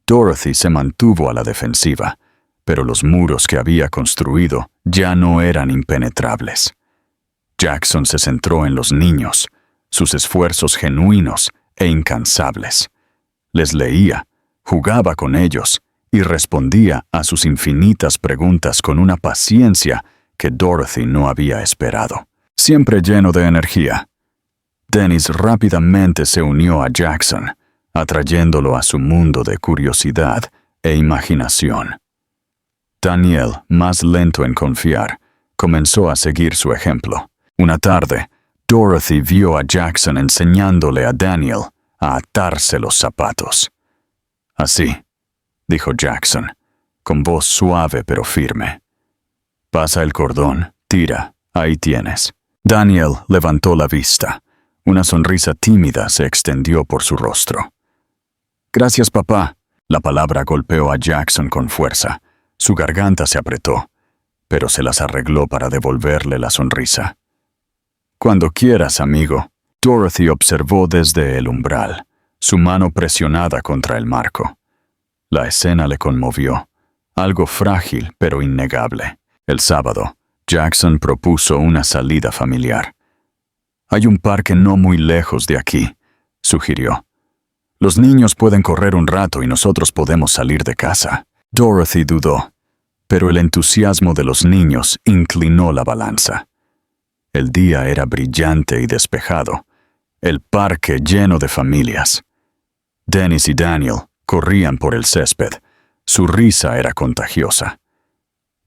Dorothy se mantuvo a la defensiva, pero los muros que había construido ya no eran impenetrables. Jackson se centró en los niños, sus esfuerzos genuinos e incansables. Les leía, jugaba con ellos y respondía a sus infinitas preguntas con una paciencia que Dorothy no había esperado. Siempre lleno de energía, Dennis rápidamente se unió a Jackson, atrayéndolo a su mundo de curiosidad e imaginación. Daniel, más lento en confiar, comenzó a seguir su ejemplo. Una tarde, Dorothy vio a Jackson enseñándole a Daniel a atarse los zapatos. «Así», dijo Jackson, con voz suave pero firme. «Pasa el cordón, tira, ahí tienes». Daniel levantó la vista. Una sonrisa tímida se extendió por su rostro. «Gracias, papá». La palabra golpeó a Jackson con fuerza. Su garganta se apretó, pero se las arregló para devolverle la sonrisa. «Cuando quieras, amigo». Dorothy observó desde el umbral, su mano presionada contra el marco. La escena le conmovió, algo frágil pero innegable. El sábado, Jackson propuso una salida familiar. «Hay un parque no muy lejos de aquí», sugirió. «Los niños pueden correr un rato y nosotros podemos salir de casa». Dorothy dudó, pero el entusiasmo de los niños inclinó la balanza. El día era brillante y despejado, el parque lleno de familias. Dennis y Daniel corrían por el césped. Su risa era contagiosa.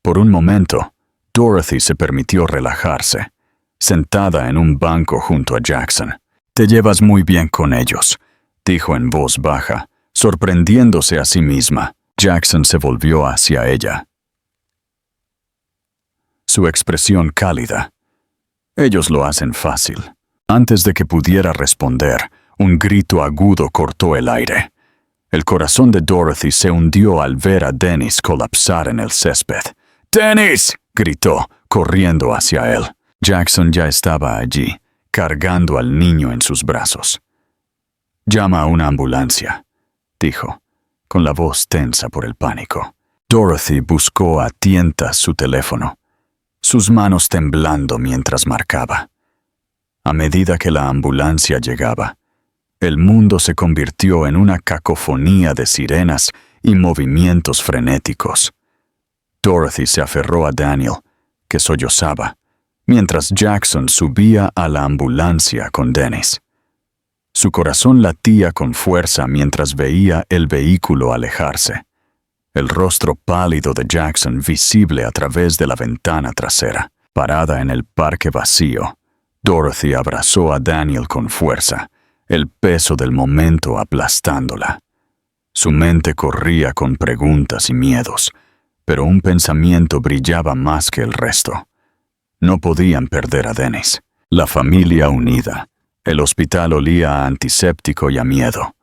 Por un momento, Dorothy se permitió relajarse, sentada en un banco junto a Jackson. «Te llevas muy bien con ellos», dijo en voz baja, sorprendiéndose a sí misma. Jackson se volvió hacia ella. Su expresión cálida. «Ellos lo hacen fácil». Antes de que pudiera responder, un grito agudo cortó el aire. El corazón de Dorothy se hundió al ver a Dennis colapsar en el césped. «¡Dennis!», gritó, corriendo hacia él. Jackson ya estaba allí, cargando al niño en sus brazos. «Llama a una ambulancia», dijo, con la voz tensa por el pánico. Dorothy buscó a tientas su teléfono, sus manos temblando mientras marcaba. A medida que la ambulancia llegaba, el mundo se convirtió en una cacofonía de sirenas y movimientos frenéticos. Dorothy se aferró a Daniel, que sollozaba, mientras Jackson subía a la ambulancia con Dennis. Su corazón latía con fuerza mientras veía el vehículo alejarse, el rostro pálido de Jackson visible a través de la ventana trasera. Parada en el parque vacío, Dorothy abrazó a Daniel con fuerza, el peso del momento aplastándola. Su mente corría con preguntas y miedos, pero un pensamiento brillaba más que el resto. No podían perder a Dennis. La familia unida. El hospital olía a antiséptico y a miedo.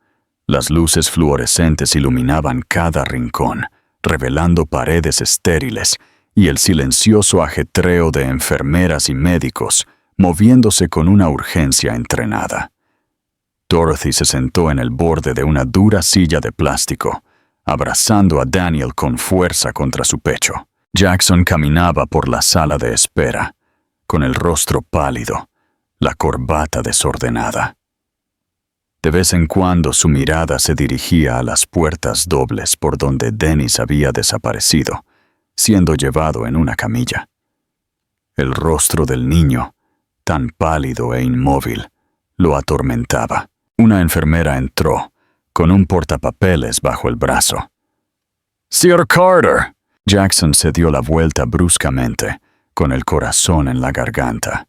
Las luces fluorescentes iluminaban cada rincón, revelando paredes estériles y el silencioso ajetreo de enfermeras y médicos, moviéndose con una urgencia entrenada. Dorothy se sentó en el borde de una dura silla de plástico, abrazando a Daniel con fuerza contra su pecho. Jackson caminaba por la sala de espera, con el rostro pálido, la corbata desordenada. De vez en cuando su mirada se dirigía a las puertas dobles por donde Dennis había desaparecido, siendo llevado en una camilla. El rostro del niño, tan pálido e inmóvil, lo atormentaba. Una enfermera entró, con un portapapeles bajo el brazo. «Sir Carter». Jackson se dio la vuelta bruscamente, con el corazón en la garganta.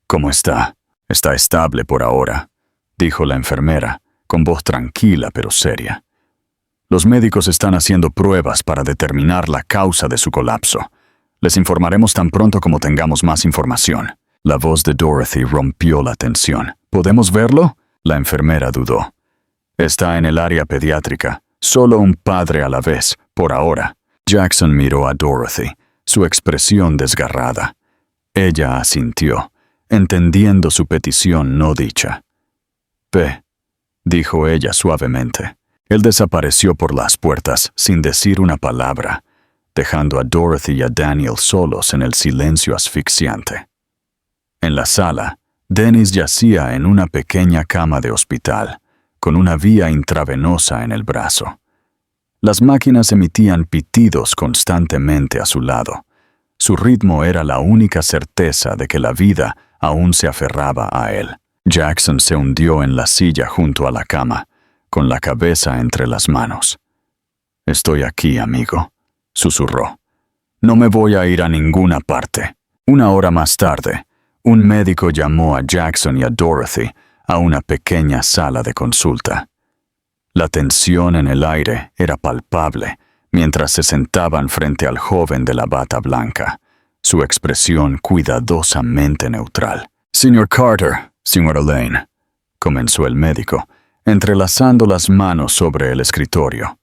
«¿Cómo está?» «Está estable por ahora», dijo la enfermera, con voz tranquila pero seria. «Los médicos están haciendo pruebas para determinar la causa de su colapso. Les informaremos tan pronto como tengamos más información». La voz de Dorothy rompió la tensión. «¿Podemos verlo?». La enfermera dudó. «Está en el área pediátrica. Solo un padre a la vez, por ahora». Jackson miró a Dorothy, su expresión desgarrada. Ella asintió, entendiendo su petición no dicha. «Ve», dijo ella suavemente. Él desapareció por las puertas sin decir una palabra, dejando a Dorothy y a Daniel solos en el silencio asfixiante. En la sala, Dennis yacía en una pequeña cama de hospital, con una vía intravenosa en el brazo. Las máquinas emitían pitidos constantemente a su lado. Su ritmo era la única certeza de que la vida aún se aferraba a él. Jackson se hundió en la silla junto a la cama, con la cabeza entre las manos. «Estoy aquí, amigo», susurró. «No me voy a ir a ninguna parte». Una hora más tarde, un médico llamó a Jackson y a Dorothy a una pequeña sala de consulta. La tensión en el aire era palpable mientras se sentaban frente al joven de la bata blanca, su expresión cuidadosamente neutral. «Señor Carter, señora Lane», comenzó el médico, entrelazando las manos sobre el escritorio.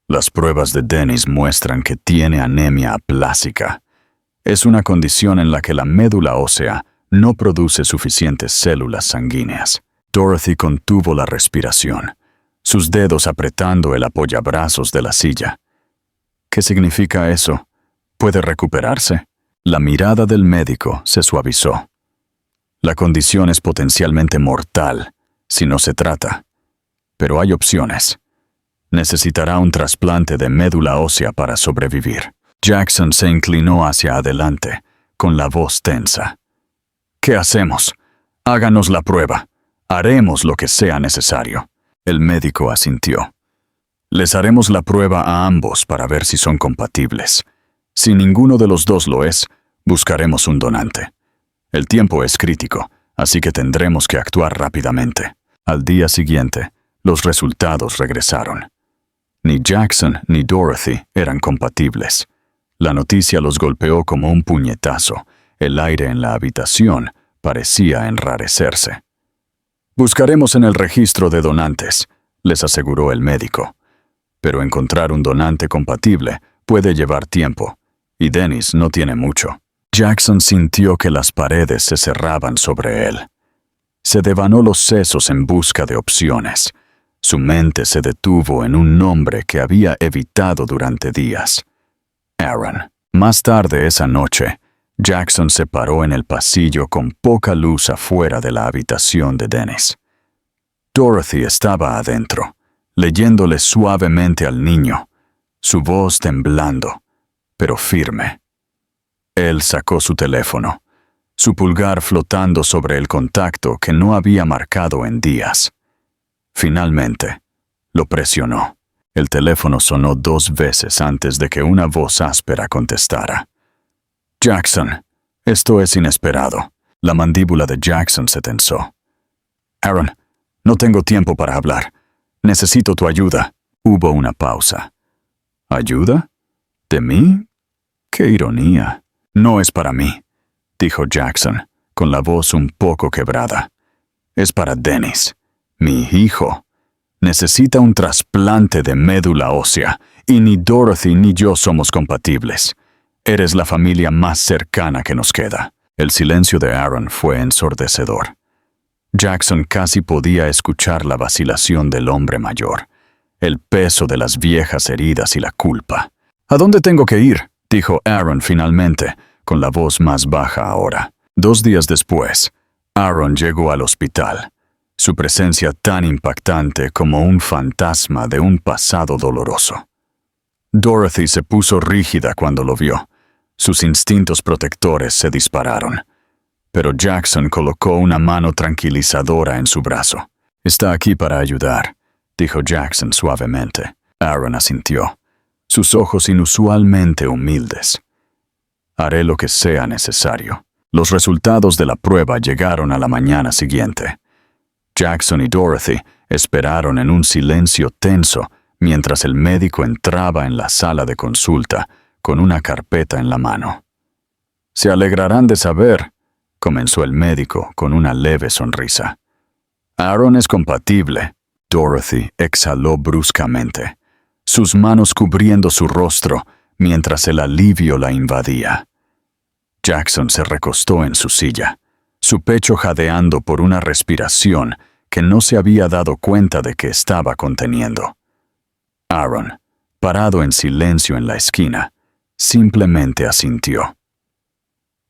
«Las pruebas de Dennis muestran que tiene anemia aplásica. Es una condición en la que la médula ósea no produce suficientes células sanguíneas». Dorothy contuvo la respiración, sus dedos apretando el apoyabrazos de la silla. «¿Qué significa eso? ¿Puede recuperarse?» La mirada del médico se suavizó. «La condición es potencialmente mortal, si no se trata. Pero hay opciones. Necesitará un trasplante de médula ósea para sobrevivir». Jackson se inclinó hacia adelante, con la voz tensa. «¿Qué hacemos? Háganos la prueba. Haremos lo que sea necesario». El médico asintió. «Les haremos la prueba a ambos para ver si son compatibles. Si ninguno de los dos lo es, buscaremos un donante. El tiempo es crítico, así que tendremos que actuar rápidamente». Al día siguiente, los resultados regresaron. Ni Jackson ni Dorothy eran compatibles. La noticia los golpeó como un puñetazo. El aire en la habitación parecía enrarecerse. «Buscaremos en el registro de donantes», les aseguró el médico. «Pero encontrar un donante compatible puede llevar tiempo, y Dennis no tiene mucho». Jackson sintió que las paredes se cerraban sobre él. Se devanó los sesos en busca de opciones. Su mente se detuvo en un nombre que había evitado durante días: Aaron. Más tarde esa noche, Jackson se paró en el pasillo con poca luz afuera de la habitación de Dennis. Dorothy estaba adentro, leyéndole suavemente al niño, su voz temblando, pero firme. Él sacó su teléfono, su pulgar flotando sobre el contacto que no había marcado en días. Finalmente, lo presionó. El teléfono sonó 2 veces antes de que una voz áspera contestara. «Jackson, esto es inesperado». La mandíbula de Jackson se tensó. «Aaron, no tengo tiempo para hablar. Necesito tu ayuda». Hubo una pausa. «¿Ayuda? ¿De mí? ¡Qué ironía!». «No es para mí», dijo Jackson, con la voz un poco quebrada. «Es para Dennis, mi hijo. Necesita un trasplante de médula ósea, y ni Dorothy ni yo somos compatibles. Eres la familia más cercana que nos queda». El silencio de Aaron fue ensordecedor. Jackson casi podía escuchar la vacilación del hombre mayor, el peso de las viejas heridas y la culpa. «¿A dónde tengo que ir?», dijo Aaron finalmente, con la voz más baja ahora. 2 días después, Aaron llegó al hospital, su presencia tan impactante como un fantasma de un pasado doloroso. Dorothy se puso rígida cuando lo vio. Sus instintos protectores se dispararon. Pero Jackson colocó una mano tranquilizadora en su brazo. «Está aquí para ayudar», dijo Jackson suavemente. Aaron asintió, sus ojos inusualmente humildes. «Haré lo que sea necesario». Los resultados de la prueba llegaron a la mañana siguiente. Jackson y Dorothy esperaron en un silencio tenso mientras el médico entraba en la sala de consulta con una carpeta en la mano. «Se alegrarán de saber», comenzó el médico con una leve sonrisa. «Aaron es compatible». Dorothy exhaló bruscamente, sus manos cubriendo su rostro mientras el alivio la invadía. Jackson se recostó en su silla, su pecho jadeando por una respiración que no se había dado cuenta de que estaba conteniendo. Aaron, parado en silencio en la esquina, Simplemente asintió.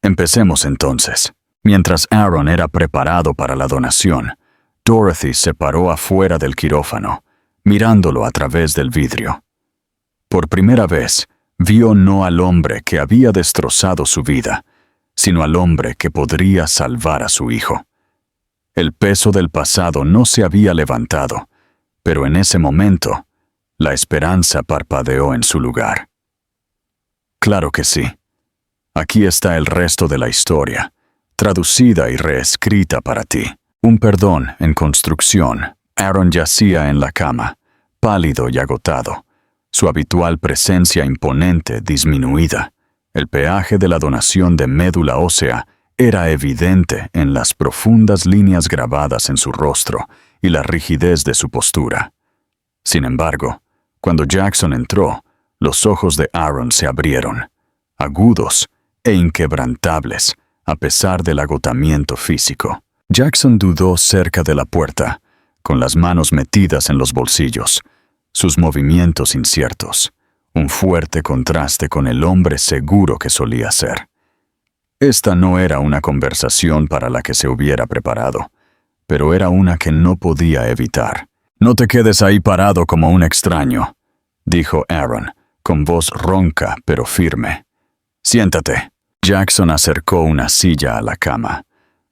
Empecemos entonces. Mientras Aaron era preparado para la donación, Dorothy se paró afuera del quirófano, mirándolo a través del vidrio. Por primera vez, vio no al hombre que había destrozado su vida, sino al hombre que podría salvar a su hijo. El peso del pasado no se había levantado, pero en ese momento, la esperanza parpadeó en su lugar. Claro que sí. Aquí está el resto de la historia, traducida y reescrita para ti. Un perdón en construcción. Aaron yacía en la cama, pálido y agotado, su habitual presencia imponente disminuida. El peaje de la donación de médula ósea era evidente en las profundas líneas grabadas en su rostro y la rigidez de su postura. Sin embargo, cuando Jackson entró, los ojos de Aaron se abrieron, agudos e inquebrantables, a pesar del agotamiento físico. Jackson dudó cerca de la puerta, con las manos metidas en los bolsillos, sus movimientos inciertos, un fuerte contraste con el hombre seguro que solía ser. Esta no era una conversación para la que se hubiera preparado, pero era una que no podía evitar. «No te quedes ahí parado como un extraño», dijo Aaron, con voz ronca pero firme. «Siéntate». Jackson acercó una silla a la cama,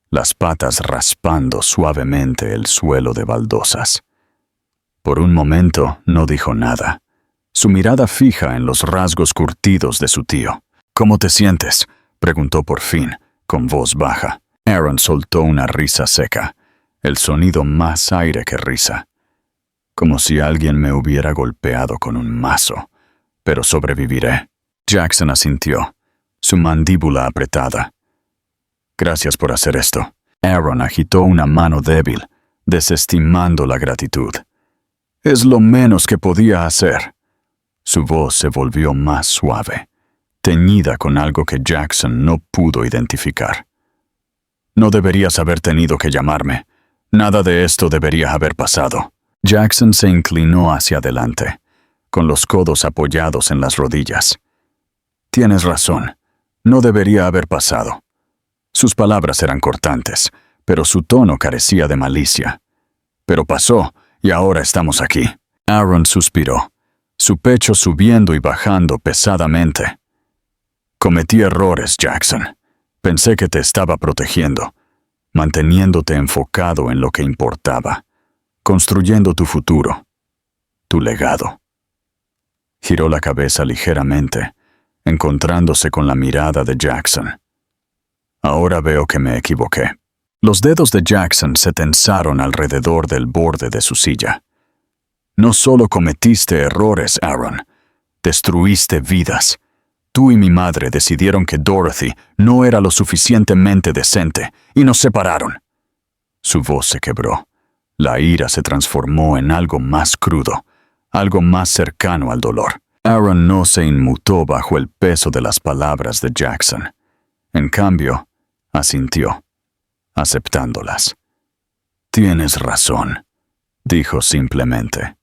las patas raspando suavemente el suelo de baldosas. Por un momento no dijo nada, su mirada fija en los rasgos curtidos de su tío. «¿Cómo te sientes?», preguntó por fin, con voz baja. Aaron soltó una risa seca, el sonido más aire que risa. «Como si alguien me hubiera golpeado con un mazo, pero sobreviviré». Jackson asintió, su mandíbula apretada. «Gracias por hacer esto». Aaron agitó una mano débil, desestimando la gratitud. «Es lo menos que podía hacer». Su voz se volvió más suave, teñida con algo que Jackson no pudo identificar. «No deberías haber tenido que llamarme. Nada de esto debería haber pasado». Jackson se inclinó hacia adelante, con los codos apoyados en las rodillas. «Tienes razón. No debería haber pasado». Sus palabras eran cortantes, pero su tono carecía de malicia. «Pero pasó, y ahora estamos aquí». Aaron suspiró, su pecho subiendo y bajando pesadamente. «Cometí errores, Jackson. Pensé que te estaba protegiendo, manteniéndote enfocado en lo que importaba, construyendo tu futuro, tu legado». Giró la cabeza ligeramente, encontrándose con la mirada de Jackson. «Ahora veo que me equivoqué». Los dedos de Jackson se tensaron alrededor del borde de su silla. «No solo cometiste errores, Aaron, destruiste vidas. Tú y mi madre decidieron que Dorothy no era lo suficientemente decente y nos separaron». Su voz se quebró. La ira se transformó en algo más crudo, algo más cercano al dolor. Aaron no se inmutó bajo el peso de las palabras de Jackson. En cambio, asintió, aceptándolas. «Tienes razón», dijo simplemente.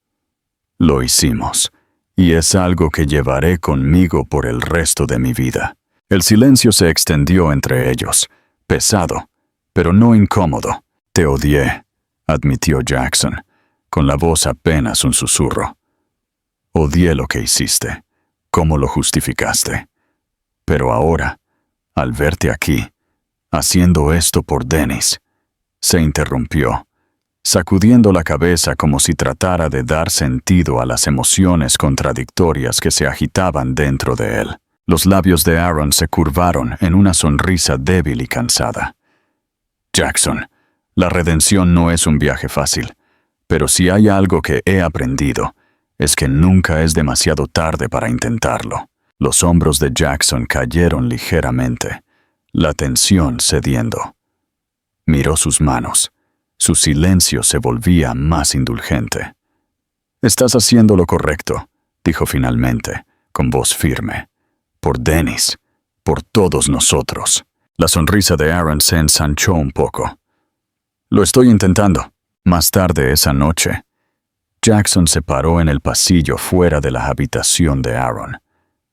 «Lo hicimos, y es algo que llevaré conmigo por el resto de mi vida». El silencio se extendió entre ellos, pesado, pero no incómodo. «Te odié», admitió Jackson, con la voz apenas un susurro. «Odié lo que hiciste, cómo lo justificaste. Pero ahora, al verte aquí, haciendo esto por Dennis», se interrumpió, sacudiendo la cabeza como si tratara de dar sentido a las emociones contradictorias que se agitaban dentro de él. Los labios de Aaron se curvaron en una sonrisa débil y cansada. «Jackson, la redención no es un viaje fácil, pero si hay algo que he aprendido, es que nunca es demasiado tarde para intentarlo». Los hombros de Jackson cayeron ligeramente, la tensión cediendo. Miró sus manos. Su silencio se volvía más indulgente. «Estás haciendo lo correcto», dijo finalmente, con voz firme. «Por Dennis, por todos nosotros». La sonrisa de Aaron se ensanchó un poco. «Lo estoy intentando». Más tarde esa noche, Jackson se paró en el pasillo fuera de la habitación de Aaron.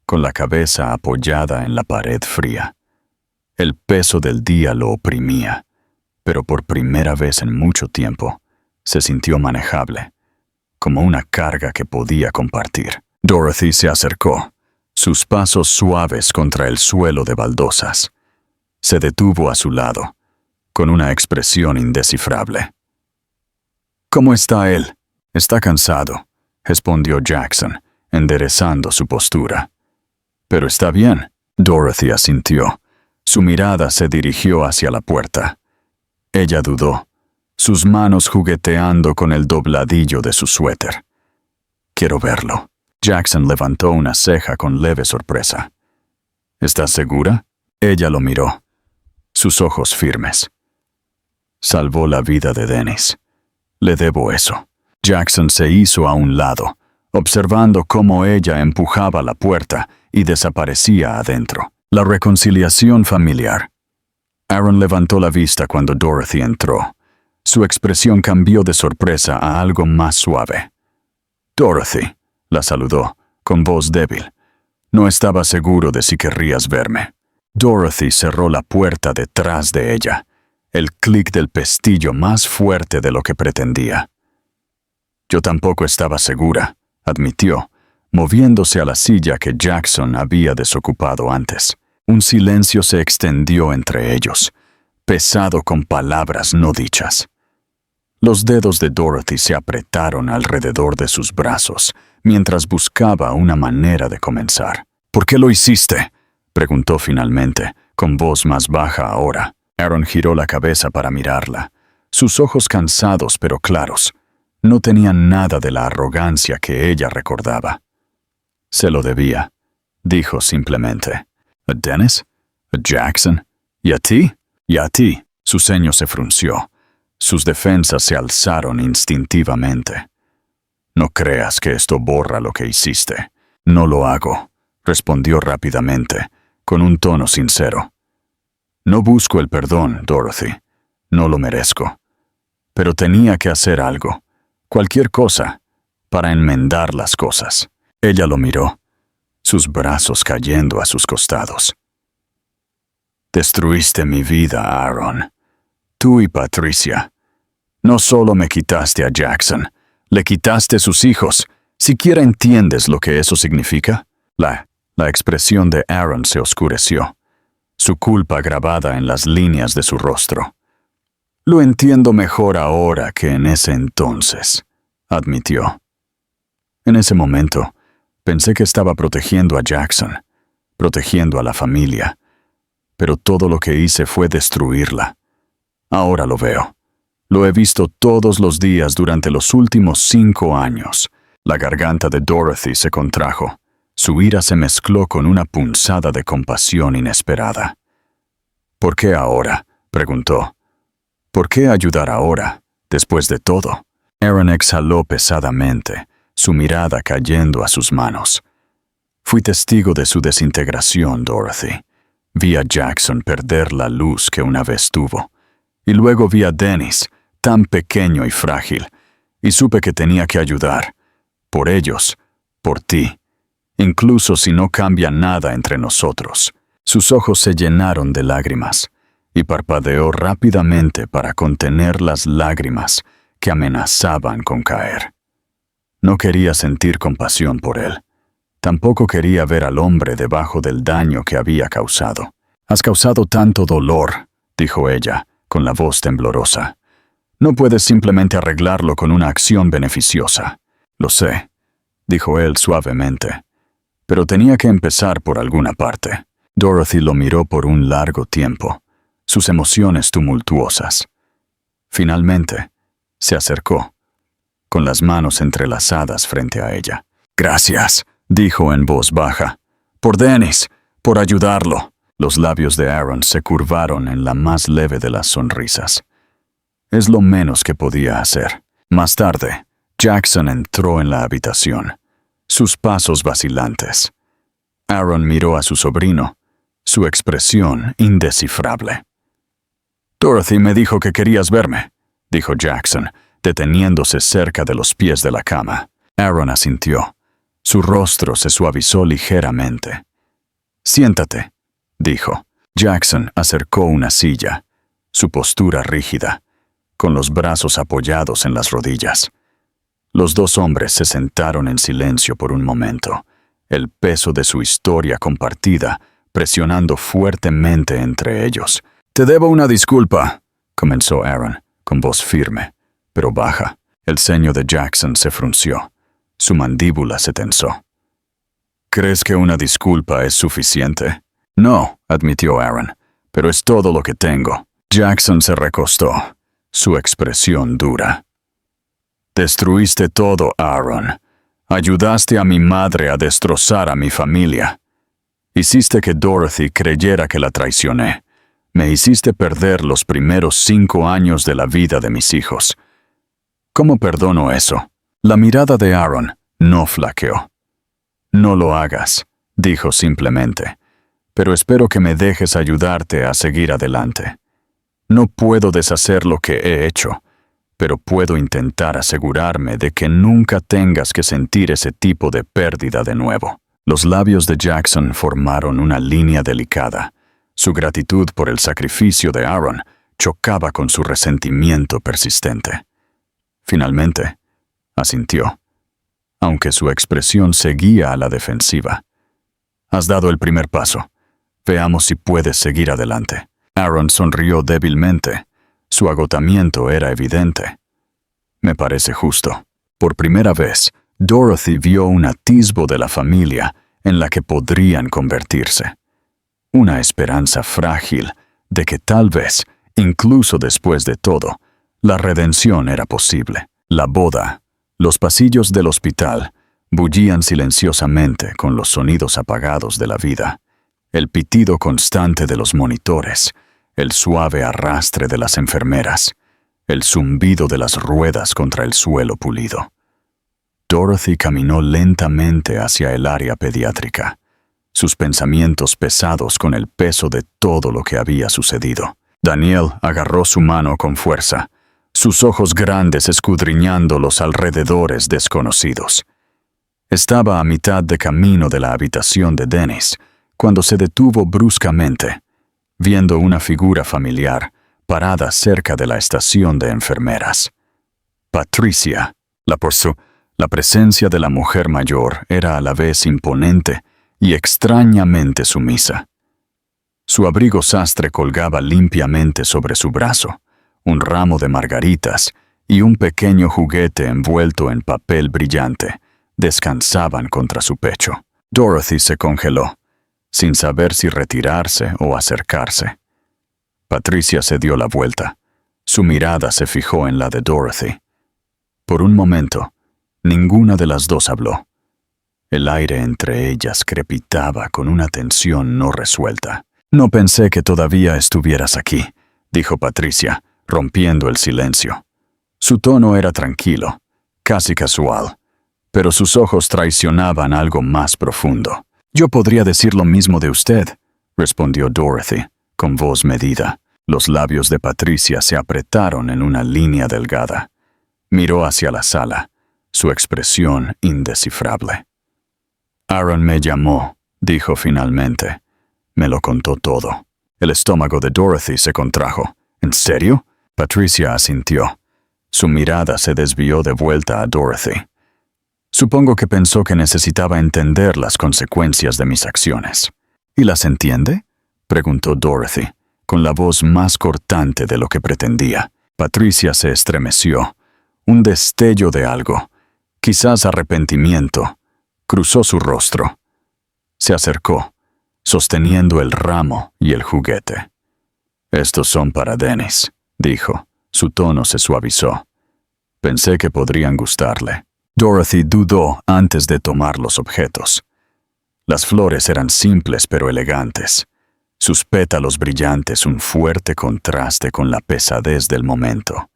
con la cabeza apoyada en la pared fría. El peso del día lo oprimía, pero por primera vez en mucho tiempo se sintió manejable, como una carga que podía compartir. Dorothy se acercó, sus pasos suaves contra el suelo de baldosas. Se detuvo a su lado, con una expresión indescifrable. «¿Cómo está él?» «Está cansado», respondió Jackson, enderezando su postura. «Pero está bien», Dorothy asintió. Su mirada se dirigió hacia la puerta. Ella dudó, sus manos jugueteando con el dobladillo de su suéter. «Quiero verlo». Jackson levantó una ceja con leve sorpresa. «¿Estás segura?» Ella lo miró, sus ojos firmes. «Salvó la vida de Dennis. Le debo eso». Jackson se hizo a un lado, observando cómo ella empujaba la puerta y desaparecía adentro. La reconciliación familiar. Aaron levantó la vista cuando Dorothy entró. Su expresión cambió de sorpresa a algo más suave. «Dorothy», la saludó, con voz débil. «No estaba seguro de si querrías verme». Dorothy cerró la puerta detrás de ella, el clic del pestillo más fuerte de lo que pretendía. «Yo tampoco estaba segura», admitió, moviéndose a la silla que Jackson había desocupado antes. Un silencio se extendió entre ellos, pesado con palabras no dichas. Los dedos de Dorothy se apretaron alrededor de sus brazos, mientras buscaba una manera de comenzar. «¿Por qué lo hiciste?», preguntó finalmente, con voz más baja ahora. Aaron giró la cabeza para mirarla. Sus ojos cansados pero claros no tenían nada de la arrogancia que ella recordaba. «Se lo debía», dijo simplemente. «¿A Dennis? ¿A Jackson? ¿Y a ti?» «Y a ti». Su ceño se frunció. Sus defensas se alzaron instintivamente. «No creas que esto borra lo que hiciste». «No lo hago», respondió rápidamente, con un tono sincero. «No busco el perdón, Dorothy. No lo merezco. Pero tenía que hacer algo, cualquier cosa, para enmendar las cosas». Ella lo miró, sus brazos cayendo a sus costados. «Destruiste mi vida, Aaron. Tú y Patricia. No solo me quitaste a Jackson, le quitaste sus hijos. ¿Siquiera entiendes lo que eso significa?» La expresión de Aaron se oscureció, su culpa grabada en las líneas de su rostro. «Lo entiendo mejor ahora que en ese entonces», admitió. «En ese momento, pensé que estaba protegiendo a Jackson, protegiendo a la familia, pero todo lo que hice fue destruirla. Ahora lo veo. Lo he visto todos los días durante los últimos 5 años». La garganta de Dorothy se contrajo. Su ira se mezcló con una punzada de compasión inesperada. «¿Por qué ahora?», preguntó. «¿Por qué ayudar ahora, después de todo?» Aaron exhaló pesadamente, su mirada cayendo a sus manos. «Fui testigo de su desintegración, Dorothy. Vi a Jackson perder la luz que una vez tuvo. Y luego vi a Dennis, tan pequeño y frágil, y supe que tenía que ayudar. Por ellos, por ti. Incluso si no cambia nada entre nosotros». Sus ojos se llenaron de lágrimas, y parpadeó rápidamente para contener las lágrimas que amenazaban con caer. No quería sentir compasión por él. Tampoco quería ver al hombre debajo del daño que había causado. «Has causado tanto dolor», dijo ella, con la voz temblorosa. «No puedes simplemente arreglarlo con una acción beneficiosa». «Lo sé», dijo él suavemente, «pero tenía que empezar por alguna parte». Dorothy lo miró por un largo tiempo, sus emociones tumultuosas. Finalmente, se acercó, con las manos entrelazadas frente a ella. «Gracias», dijo en voz baja. «Por Dennis, por ayudarlo». Los labios de Aaron se curvaron en la más leve de las sonrisas. Es lo menos que podía hacer. Más tarde, Jackson entró en la habitación, sus pasos vacilantes. Aaron miró a su sobrino, su expresión indescifrable. «Dorothy me dijo que querías verme», dijo Jackson, deteniéndose cerca de los pies de la cama. Aaron asintió, Su rostro se suavizó ligeramente. «Siéntate», dijo. Jackson acercó una silla, su postura rígida, con los brazos apoyados en las rodillas. Los dos hombres se sentaron en silencio por un momento, el peso de su historia compartida presionando fuertemente entre ellos. «Te debo una disculpa», comenzó Aaron, con voz firme, pero baja. El ceño de Jackson se frunció. Su mandíbula se tensó. «¿Crees que una disculpa es suficiente?» «No», admitió Aaron, «pero es todo lo que tengo». Jackson se recostó, su expresión dura. «Destruiste todo, Aaron. Ayudaste a mi madre a destrozar a mi familia. Hiciste que Dorothy creyera que la traicioné. Me hiciste perder los primeros 5 años de la vida de mis hijos. ¿Cómo perdono eso?» La mirada de Aaron no flaqueó. «No lo hagas», dijo simplemente, «pero espero que me dejes ayudarte a seguir adelante. No puedo deshacer lo que he hecho, pero puedo intentar asegurarme de que nunca tengas que sentir ese tipo de pérdida de nuevo». Los labios de Jackson formaron una línea delicada. Su gratitud por el sacrificio de Aaron chocaba con su resentimiento persistente. Finalmente, asintió, aunque su expresión seguía a la defensiva. «Has dado el primer paso. Veamos si puedes seguir adelante». Aaron sonrió débilmente. Su agotamiento era evidente. «Me parece justo». Por primera vez, Dorothy vio un atisbo de la familia en la que podrían convertirse. Una esperanza frágil de que tal vez, incluso después de todo, la redención era posible. La boda, los pasillos del hospital, bullían silenciosamente con los sonidos apagados de la vida. El pitido constante de los monitores, el suave arrastre de las enfermeras, el zumbido de las ruedas contra el suelo pulido. Dorothy caminó lentamente hacia el área pediátrica, sus pensamientos pesados con el peso de todo lo que había sucedido. Daniel agarró su mano con fuerza, sus ojos grandes escudriñando los alrededores desconocidos. Estaba a mitad de camino de la habitación de Dennis, cuando se detuvo bruscamente, viendo una figura familiar parada cerca de la estación de enfermeras. Patricia, la presencia de la mujer mayor era a la vez imponente y extrañamente sumisa. Su abrigo sastre colgaba limpiamente sobre su brazo, un ramo de margaritas y un pequeño juguete envuelto en papel brillante descansaban contra su pecho. Dorothy se congeló, sin saber si retirarse o acercarse. Patricia se dio la vuelta. Su mirada se fijó en la de Dorothy. Por un momento, ninguna de las dos habló. El aire entre ellas crepitaba con una tensión no resuelta. «No pensé que todavía estuvieras aquí», dijo Patricia, rompiendo el silencio. Su tono era tranquilo, casi casual, pero sus ojos traicionaban algo más profundo. «Yo podría decir lo mismo de usted», respondió Dorothy, con voz medida. Los labios de Patricia se apretaron en una línea delgada. Miró hacia la sala, su expresión indescifrable. «Aaron me llamó», dijo finalmente. «Me lo contó todo». El estómago de Dorothy se contrajo. «¿En serio?» Patricia asintió. Su mirada se desvió de vuelta a Dorothy. «Supongo que pensó que necesitaba entender las consecuencias de mis acciones». «¿Y las entiende?», preguntó Dorothy, con la voz más cortante de lo que pretendía. Patricia se estremeció. Un destello de algo, quizás arrepentimiento, cruzó su rostro. Se acercó, sosteniendo el ramo y el juguete. «Estos son para Dennis», dijo. Su tono se suavizó. «Pensé que podrían gustarle». Dorothy dudó antes de tomar los objetos. Las flores eran simples pero elegantes. Sus pétalos brillantes un fuerte contraste con la pesadez del momento.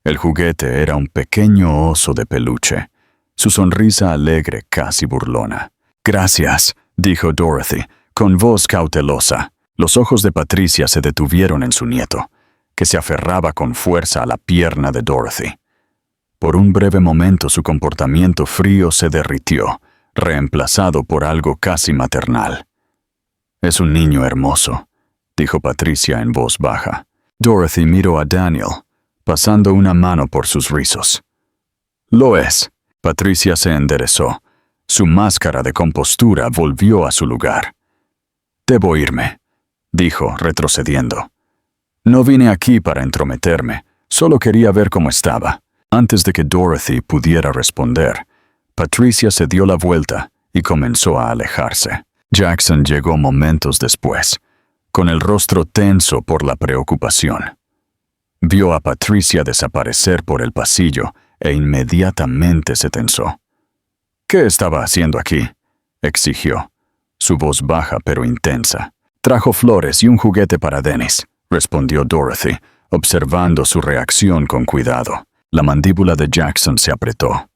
El juguete era un pequeño oso de peluche, su sonrisa alegre casi burlona. «Gracias», dijo Dorothy, con voz cautelosa. Los ojos de Patricia se detuvieron en su nieto, que se aferraba con fuerza a la pierna de Dorothy. Por un breve momento su comportamiento frío se derritió, reemplazado por algo casi maternal. «Es un niño hermoso», dijo Patricia en voz baja. Dorothy miró a Daniel, pasando una mano por sus rizos. «Lo es». Patricia se enderezó. Su máscara de compostura volvió a su lugar. «Debo irme», dijo, retrocediendo. «No vine aquí para entrometerme, solo quería ver cómo estaba». Antes de que Dorothy pudiera responder, Patricia se dio la vuelta y comenzó a alejarse. Jackson llegó momentos después, con el rostro tenso por la preocupación. Vio a Patricia desaparecer por el pasillo e inmediatamente se tensó. «¿Qué estaba haciendo aquí?», exigió, su voz baja pero intensa. «Trajo flores y un juguete para Dennis», respondió Dorothy, observando su reacción con cuidado. La mandíbula de Jackson se apretó.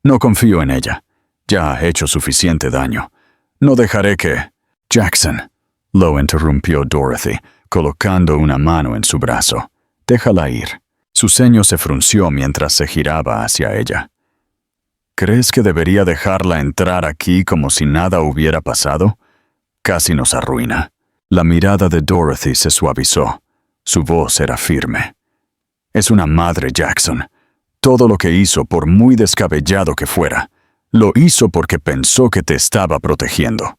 «No confío en ella. Ya ha hecho suficiente daño. No dejaré que...» «Jackson», lo interrumpió Dorothy, colocando una mano en su brazo. «Déjala ir». Su ceño se frunció mientras se giraba hacia ella. «¿Crees que debería dejarla entrar aquí como si nada hubiera pasado? Casi nos arruina». La mirada de Dorothy se suavizó. Su voz era firme. «Es una madre, Jackson. Todo lo que hizo, por muy descabellado que fuera, lo hizo porque pensó que te estaba protegiendo.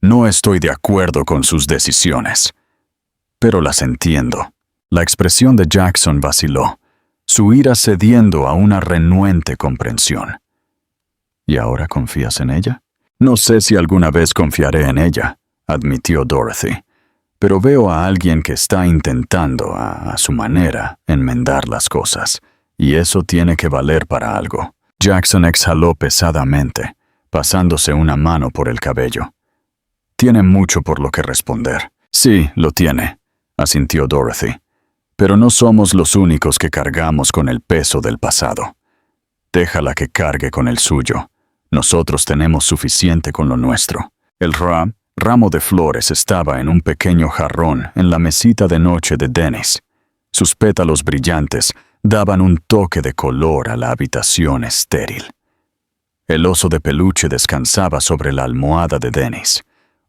No estoy de acuerdo con sus decisiones, pero las entiendo». La expresión de Jackson vaciló, su ira cediendo a una renuente comprensión. «¿Y ahora confías en ella?» «No sé si alguna vez confiaré en ella», admitió Dorothy, «pero veo a alguien que está intentando, a su manera, enmendar las cosas, y eso tiene que valer para algo». Jackson exhaló pesadamente, pasándose una mano por el cabello. «Tiene mucho por lo que responder». «Sí, lo tiene», asintió Dorothy, «pero no somos los únicos que cargamos con el peso del pasado. Déjala que cargue con el suyo. Nosotros tenemos suficiente con lo nuestro». El ramo de flores estaba en un pequeño jarrón en la mesita de noche de Dennis. Sus pétalos brillantes daban un toque de color a la habitación estéril. El oso de peluche descansaba sobre la almohada de Dennis,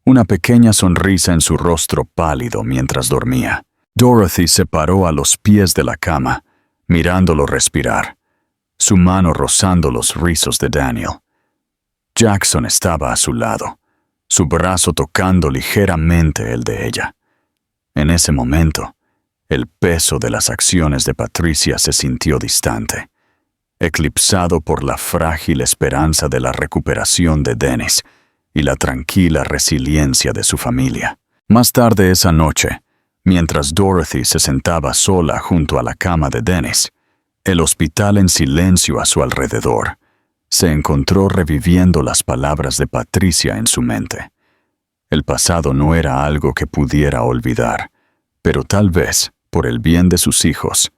una pequeña sonrisa en su rostro pálido mientras dormía. Dorothy se paró a los pies de la cama, mirándolo respirar, su mano rozando los rizos de Daniel. Jackson estaba a su lado, su brazo tocando ligeramente el de ella. En ese momento, el peso de las acciones de Patricia se sintió distante, eclipsado por la frágil esperanza de la recuperación de Dennis y la tranquila resiliencia de su familia. Más tarde esa noche, mientras Dorothy se sentaba sola junto a la cama de Dennis, el hospital en silencio a su alrededor, se encontró reviviendo las palabras de Patricia en su mente. El pasado no era algo que pudiera olvidar, pero tal vez, por el bien de sus hijos,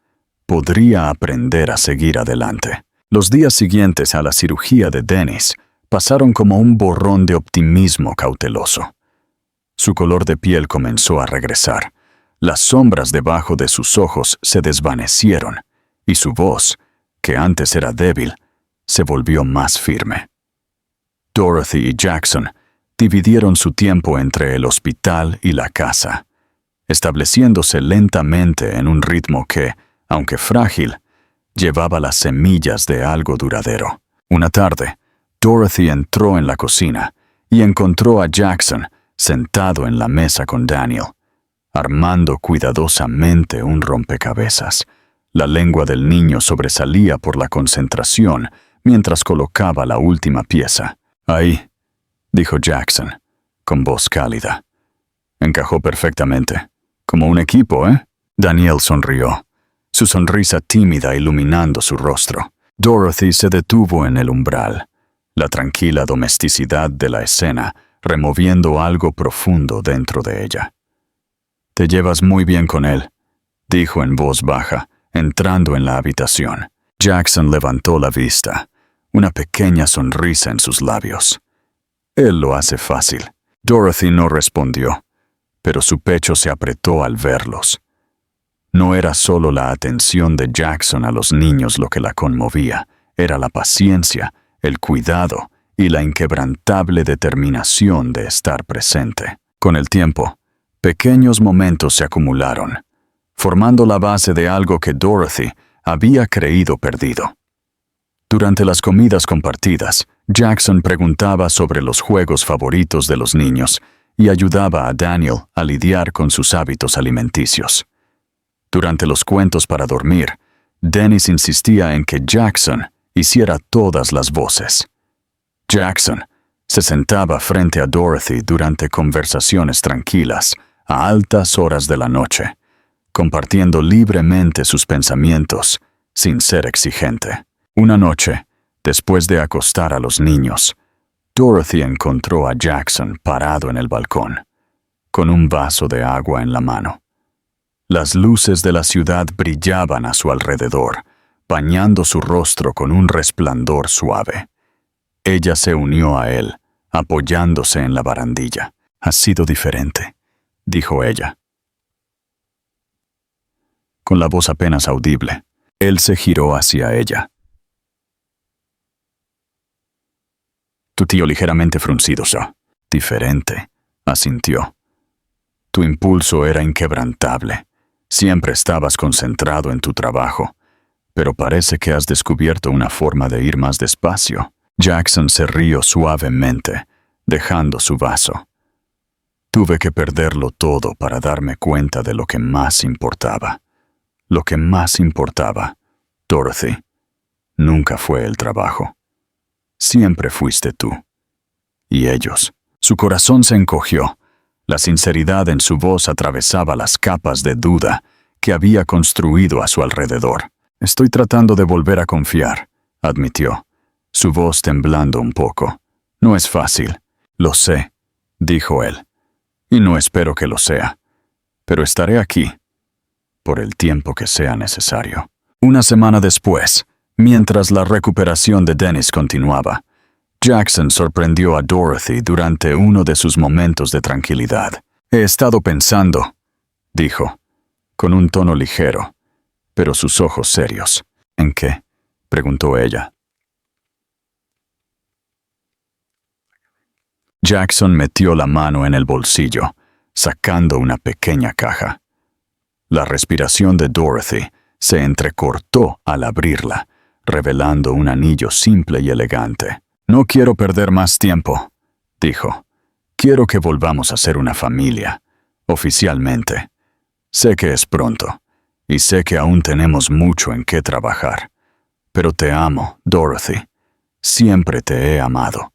podría aprender a seguir adelante. Los días siguientes a la cirugía de Dennis pasaron como un borrón de optimismo cauteloso. Su color de piel comenzó a regresar, las sombras debajo de sus ojos se desvanecieron, y su voz, que antes era débil, se volvió más firme. Dorothy y Jackson dividieron su tiempo entre el hospital y la casa, estableciéndose lentamente en un ritmo que, aunque frágil, llevaba las semillas de algo duradero. Una tarde, Dorothy entró en la cocina y encontró a Jackson sentado en la mesa con Daniel, armando cuidadosamente un rompecabezas. La lengua del niño sobresalía por la concentración mientras colocaba la última pieza. «Ahí», dijo Jackson, con voz cálida. «Encajó perfectamente. Como un equipo, ¿eh?» Daniel sonrió, su sonrisa tímida iluminando su rostro. Dorothy se detuvo en el umbral, la tranquila domesticidad de la escena removiendo algo profundo dentro de ella. «Te llevas muy bien con él», dijo en voz baja, entrando en la habitación. Jackson levantó la vista, una pequeña sonrisa en sus labios. «Él lo hace fácil». Dorothy no respondió, pero su pecho se apretó al verlos. No era solo la atención de Jackson a los niños lo que la conmovía, era la paciencia, el cuidado y la inquebrantable determinación de estar presente. Con el tiempo, pequeños momentos se acumularon, formando la base de algo que Dorothy había creído perdido. Durante las comidas compartidas, Jackson preguntaba sobre los juegos favoritos de los niños y ayudaba a Daniel a lidiar con sus hábitos alimenticios. Durante los cuentos para dormir, Dennis insistía en que Jackson hiciera todas las voces. Jackson se sentaba frente a Dorothy durante conversaciones tranquilas a altas horas de la noche, compartiendo libremente sus pensamientos sin ser exigente. Una noche, después de acostar a los niños, Dorothy encontró a Jackson parado en el balcón, con un vaso de agua en la mano. Las luces de la ciudad brillaban a su alrededor, bañando su rostro con un resplandor suave. Ella se unió a él, apoyándose en la barandilla. «Has sido diferente», dijo ella. Con la voz apenas audible, él se giró hacia ella. Tu tío ligeramente fruncido, «Diferente», asintió. Tu impulso era inquebrantable. Siempre estabas concentrado en tu trabajo, pero parece que has descubierto una forma de ir más despacio. Jackson se rió suavemente, dejando su vaso. Tuve que perderlo todo para darme cuenta de lo que más importaba. Lo que más importaba, Dorothy, nunca fue el trabajo. Siempre fuiste tú. Y ellos. Su corazón se encogió. La sinceridad en su voz atravesaba las capas de duda que había construido a su alrededor. Estoy tratando de volver a confiar, admitió, su voz temblando un poco. No es fácil. Lo sé, dijo él. Y no espero que lo sea. Pero estaré aquí, por el tiempo que sea necesario. Una semana después, mientras la recuperación de Dennis continuaba, Jackson sorprendió a Dorothy durante uno de sus momentos de tranquilidad. He estado pensando, dijo, con un tono ligero, pero sus ojos serios. ¿En qué?, preguntó ella. Jackson metió la mano en el bolsillo, sacando una pequeña caja. La respiración de Dorothy se entrecortó al abrirla, revelando un anillo simple y elegante. No quiero perder más tiempo, dijo. Quiero que volvamos a ser una familia, oficialmente. Sé que es pronto, y sé que aún tenemos mucho en qué trabajar. Pero te amo, Dorothy. Siempre te he amado,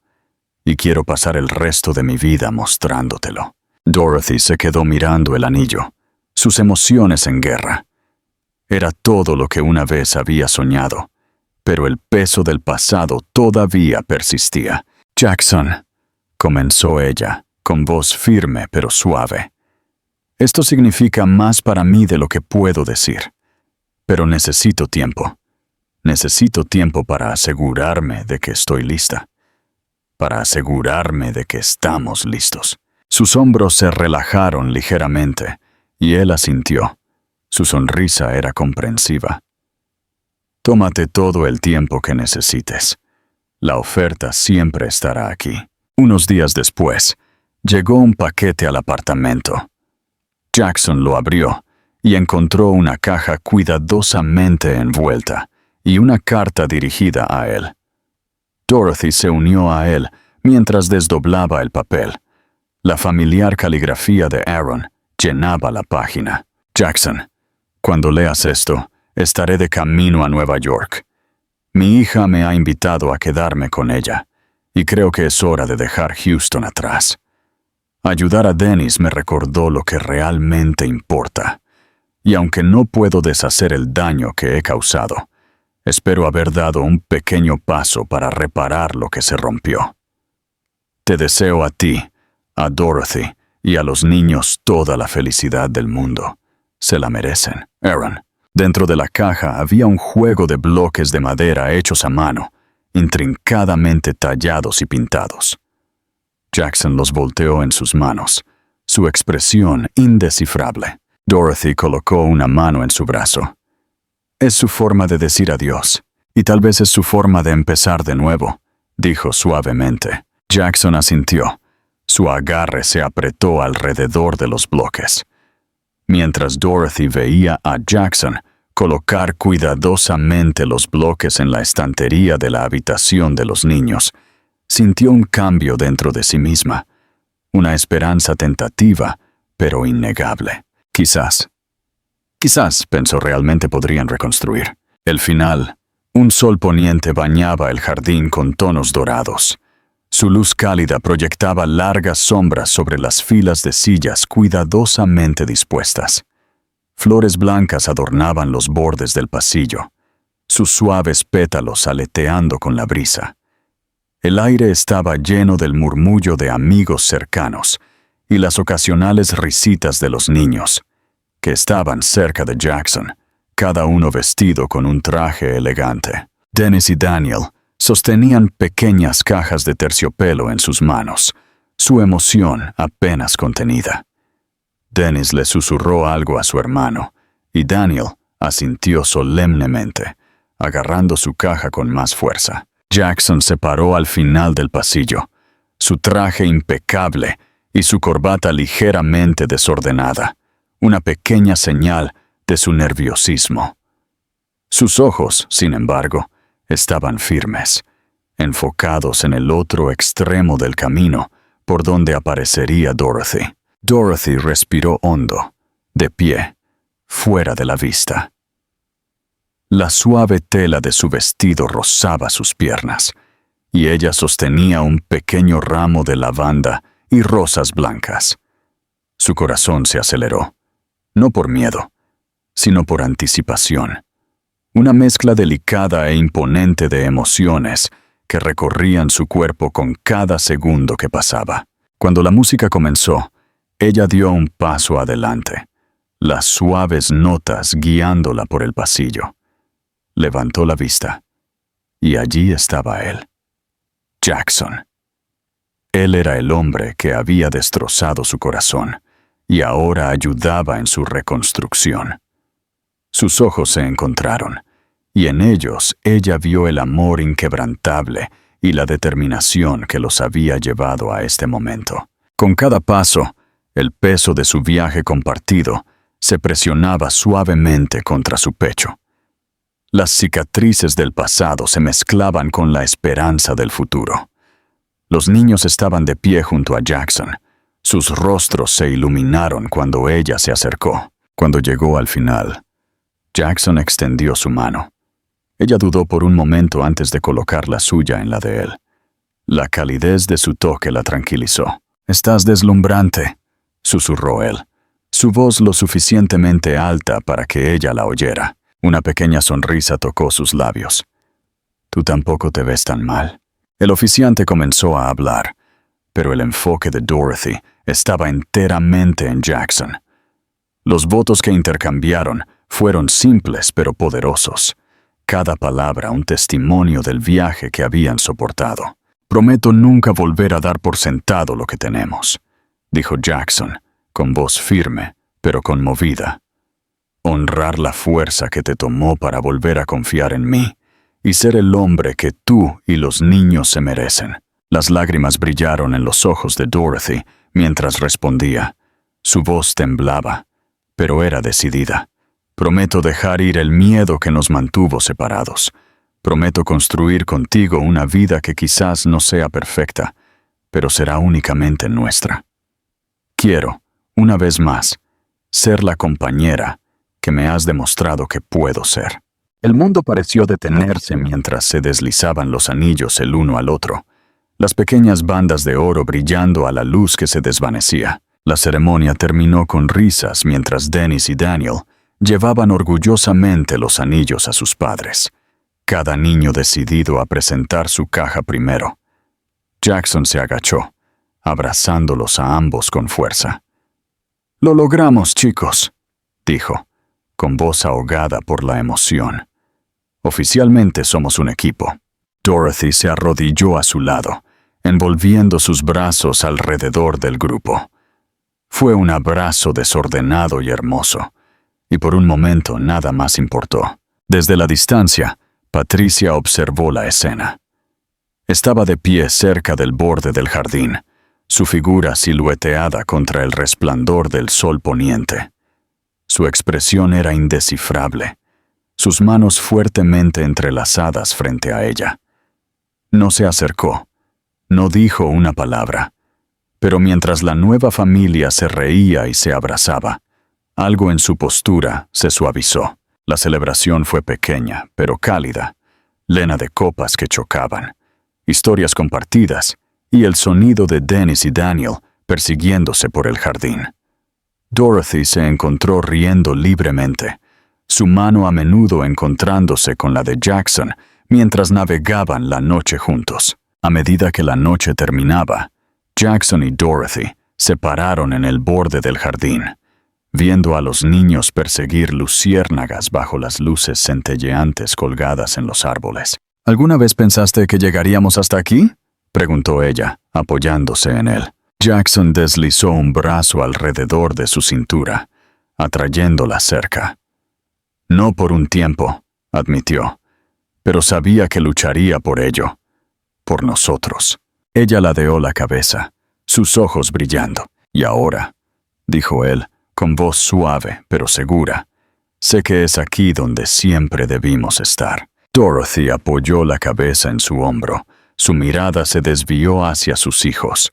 y quiero pasar el resto de mi vida mostrándotelo. Dorothy se quedó mirando el anillo, sus emociones en guerra. Era todo lo que una vez había soñado, pero el peso del pasado todavía persistía. Jackson, comenzó ella, con voz firme pero suave. Esto significa más para mí de lo que puedo decir, pero necesito tiempo. Necesito tiempo para asegurarme de que estoy lista, para asegurarme de que estamos listos. Sus hombros se relajaron ligeramente y él asintió. Su sonrisa era comprensiva. Tómate todo el tiempo que necesites. La oferta siempre estará aquí. Unos días después, llegó un paquete al apartamento. Jackson lo abrió y encontró una caja cuidadosamente envuelta y una carta dirigida a él. Dorothy se unió a él mientras desdoblaba el papel. La familiar caligrafía de Aaron llenaba la página. Jackson, cuando leas esto, estaré de camino a Nueva York. Mi hija me ha invitado a quedarme con ella, y creo que es hora de dejar Houston atrás. Ayudar a Dennis me recordó lo que realmente importa, y aunque no puedo deshacer el daño que he causado, espero haber dado un pequeño paso para reparar lo que se rompió. Te deseo a ti, a Dorothy y a los niños toda la felicidad del mundo. Se la merecen, Aaron. Dentro de la caja había un juego de bloques de madera hechos a mano, intrincadamente tallados y pintados. Jackson los volteó en sus manos, su expresión indescifrable. Dorothy colocó una mano en su brazo. Es su forma de decir adiós, y tal vez es su forma de empezar de nuevo, dijo suavemente. Jackson asintió. Su agarre se apretó alrededor de los bloques. Mientras Dorothy veía a Jackson colocar cuidadosamente los bloques en la estantería de la habitación de los niños, sintió un cambio dentro de sí misma, una esperanza tentativa, pero innegable. Quizás, pensó, realmente podrían reconstruir. El final, un sol poniente bañaba el jardín con tonos dorados. Su luz cálida proyectaba largas sombras sobre las filas de sillas cuidadosamente dispuestas. Flores blancas adornaban los bordes del pasillo, sus suaves pétalos aleteando con la brisa. El aire estaba lleno del murmullo de amigos cercanos y las ocasionales risitas de los niños, que estaban cerca de Jackson, cada uno vestido con un traje elegante. Dennis y Daniel sostenían pequeñas cajas de terciopelo en sus manos, su emoción apenas contenida. Dennis le susurró algo a su hermano, y Daniel asintió solemnemente, agarrando su caja con más fuerza. Jackson se paró al final del pasillo, su traje impecable y su corbata ligeramente desordenada, una pequeña señal de su nerviosismo. Sus ojos, sin embargo, estaban firmes, enfocados en el otro extremo del camino por donde aparecería Dorothy. Dorothy respiró hondo, de pie, fuera de la vista. La suave tela de su vestido rozaba sus piernas, y ella sostenía un pequeño ramo de lavanda y rosas blancas. Su corazón se aceleró, no por miedo, sino por anticipación. Una mezcla delicada e imponente de emociones que recorrían su cuerpo con cada segundo que pasaba. Cuando la música comenzó, ella dio un paso adelante, las suaves notas guiándola por el pasillo. Levantó la vista, y allí estaba él, Jackson. Él era el hombre que había destrozado su corazón, y ahora ayudaba en su reconstrucción. Sus ojos se encontraron, y en ellos ella vio el amor inquebrantable y la determinación que los había llevado a este momento. Con cada paso, el peso de su viaje compartido se presionaba suavemente contra su pecho. Las cicatrices del pasado se mezclaban con la esperanza del futuro. Los niños estaban de pie junto a Jackson. Sus rostros se iluminaron cuando ella se acercó. Cuando llegó al final, Jackson extendió su mano. Ella dudó por un momento antes de colocar la suya en la de él. La calidez de su toque la tranquilizó. «Estás deslumbrante», susurró él, su voz lo suficientemente alta para que ella la oyera. Una pequeña sonrisa tocó sus labios. «Tú tampoco te ves tan mal». El oficiante comenzó a hablar, pero el enfoque de Dorothy estaba enteramente en Jackson. Los votos que intercambiaron fueron simples pero poderosos. Cada palabra un testimonio del viaje que habían soportado. «Prometo nunca volver a dar por sentado lo que tenemos», dijo Jackson, con voz firme, pero conmovida. «Honrar la fuerza que te tomó para volver a confiar en mí y ser el hombre que tú y los niños se merecen». Las lágrimas brillaron en los ojos de Dorothy mientras respondía. Su voz temblaba, pero era decidida. «Prometo dejar ir el miedo que nos mantuvo separados. Prometo construir contigo una vida que quizás no sea perfecta, pero será únicamente nuestra. Quiero, una vez más, ser la compañera que me has demostrado que puedo ser». El mundo pareció detenerse mientras se deslizaban los anillos el uno al otro, las pequeñas bandas de oro brillando a la luz que se desvanecía. La ceremonia terminó con risas mientras Dennis y Daniel llevaban orgullosamente los anillos a sus padres, cada niño decidido a presentar su caja primero. Jackson se agachó, abrazándolos a ambos con fuerza. «Lo logramos, chicos», dijo, con voz ahogada por la emoción. «Oficialmente somos un equipo». Dorothy se arrodilló a su lado, envolviendo sus brazos alrededor del grupo. Fue un abrazo desordenado y hermoso, y por un momento nada más importó. Desde la distancia, Patricia observó la escena. Estaba de pie cerca del borde del jardín, su figura silueteada contra el resplandor del sol poniente. Su expresión era indescifrable, sus manos fuertemente entrelazadas frente a ella. No se acercó, no dijo una palabra, pero mientras la nueva familia se reía y se abrazaba, algo en su postura se suavizó. La celebración fue pequeña, pero cálida, llena de copas que chocaban, historias compartidas y el sonido de Dennis y Daniel persiguiéndose por el jardín. Dorothy se encontró riendo libremente, su mano a menudo encontrándose con la de Jackson mientras navegaban la noche juntos. A medida que la noche terminaba, Jackson y Dorothy se pararon en el borde del jardín, viendo a los niños perseguir luciérnagas bajo las luces centelleantes colgadas en los árboles. ¿Alguna vez pensaste que llegaríamos hasta aquí?, preguntó ella, apoyándose en él. Jackson deslizó un brazo alrededor de su cintura, atrayéndola cerca. No por un tiempo, admitió, pero sabía que lucharía por ello, por nosotros. Ella ladeó la cabeza, sus ojos brillando. Y ahora, dijo él, con voz suave pero segura, sé que es aquí donde siempre debimos estar. Dorothy apoyó la cabeza en su hombro, su mirada se desvió hacia sus hijos.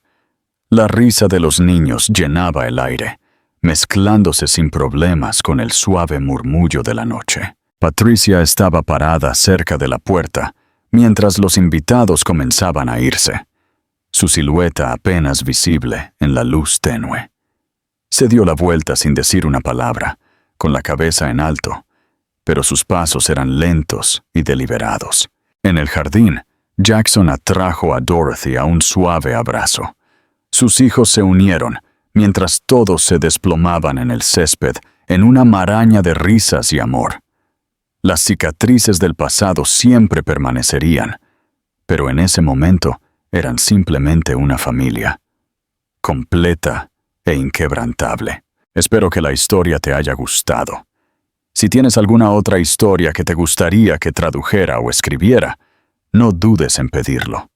La risa de los niños llenaba el aire, mezclándose sin problemas con el suave murmullo de la noche. Patricia estaba parada cerca de la puerta, mientras los invitados comenzaban a irse, su silueta apenas visible en la luz tenue. Se dio la vuelta sin decir una palabra, con la cabeza en alto, pero sus pasos eran lentos y deliberados. En el jardín, Jackson atrajo a Dorothy a un suave abrazo. Sus hijos se unieron, mientras todos se desplomaban en el césped en una maraña de risas y amor. Las cicatrices del pasado siempre permanecerían, pero en ese momento eran simplemente una familia, completa e inquebrantable. Espero que la historia te haya gustado. Si tienes alguna otra historia que te gustaría que tradujera o escribiera, no dudes en pedirlo.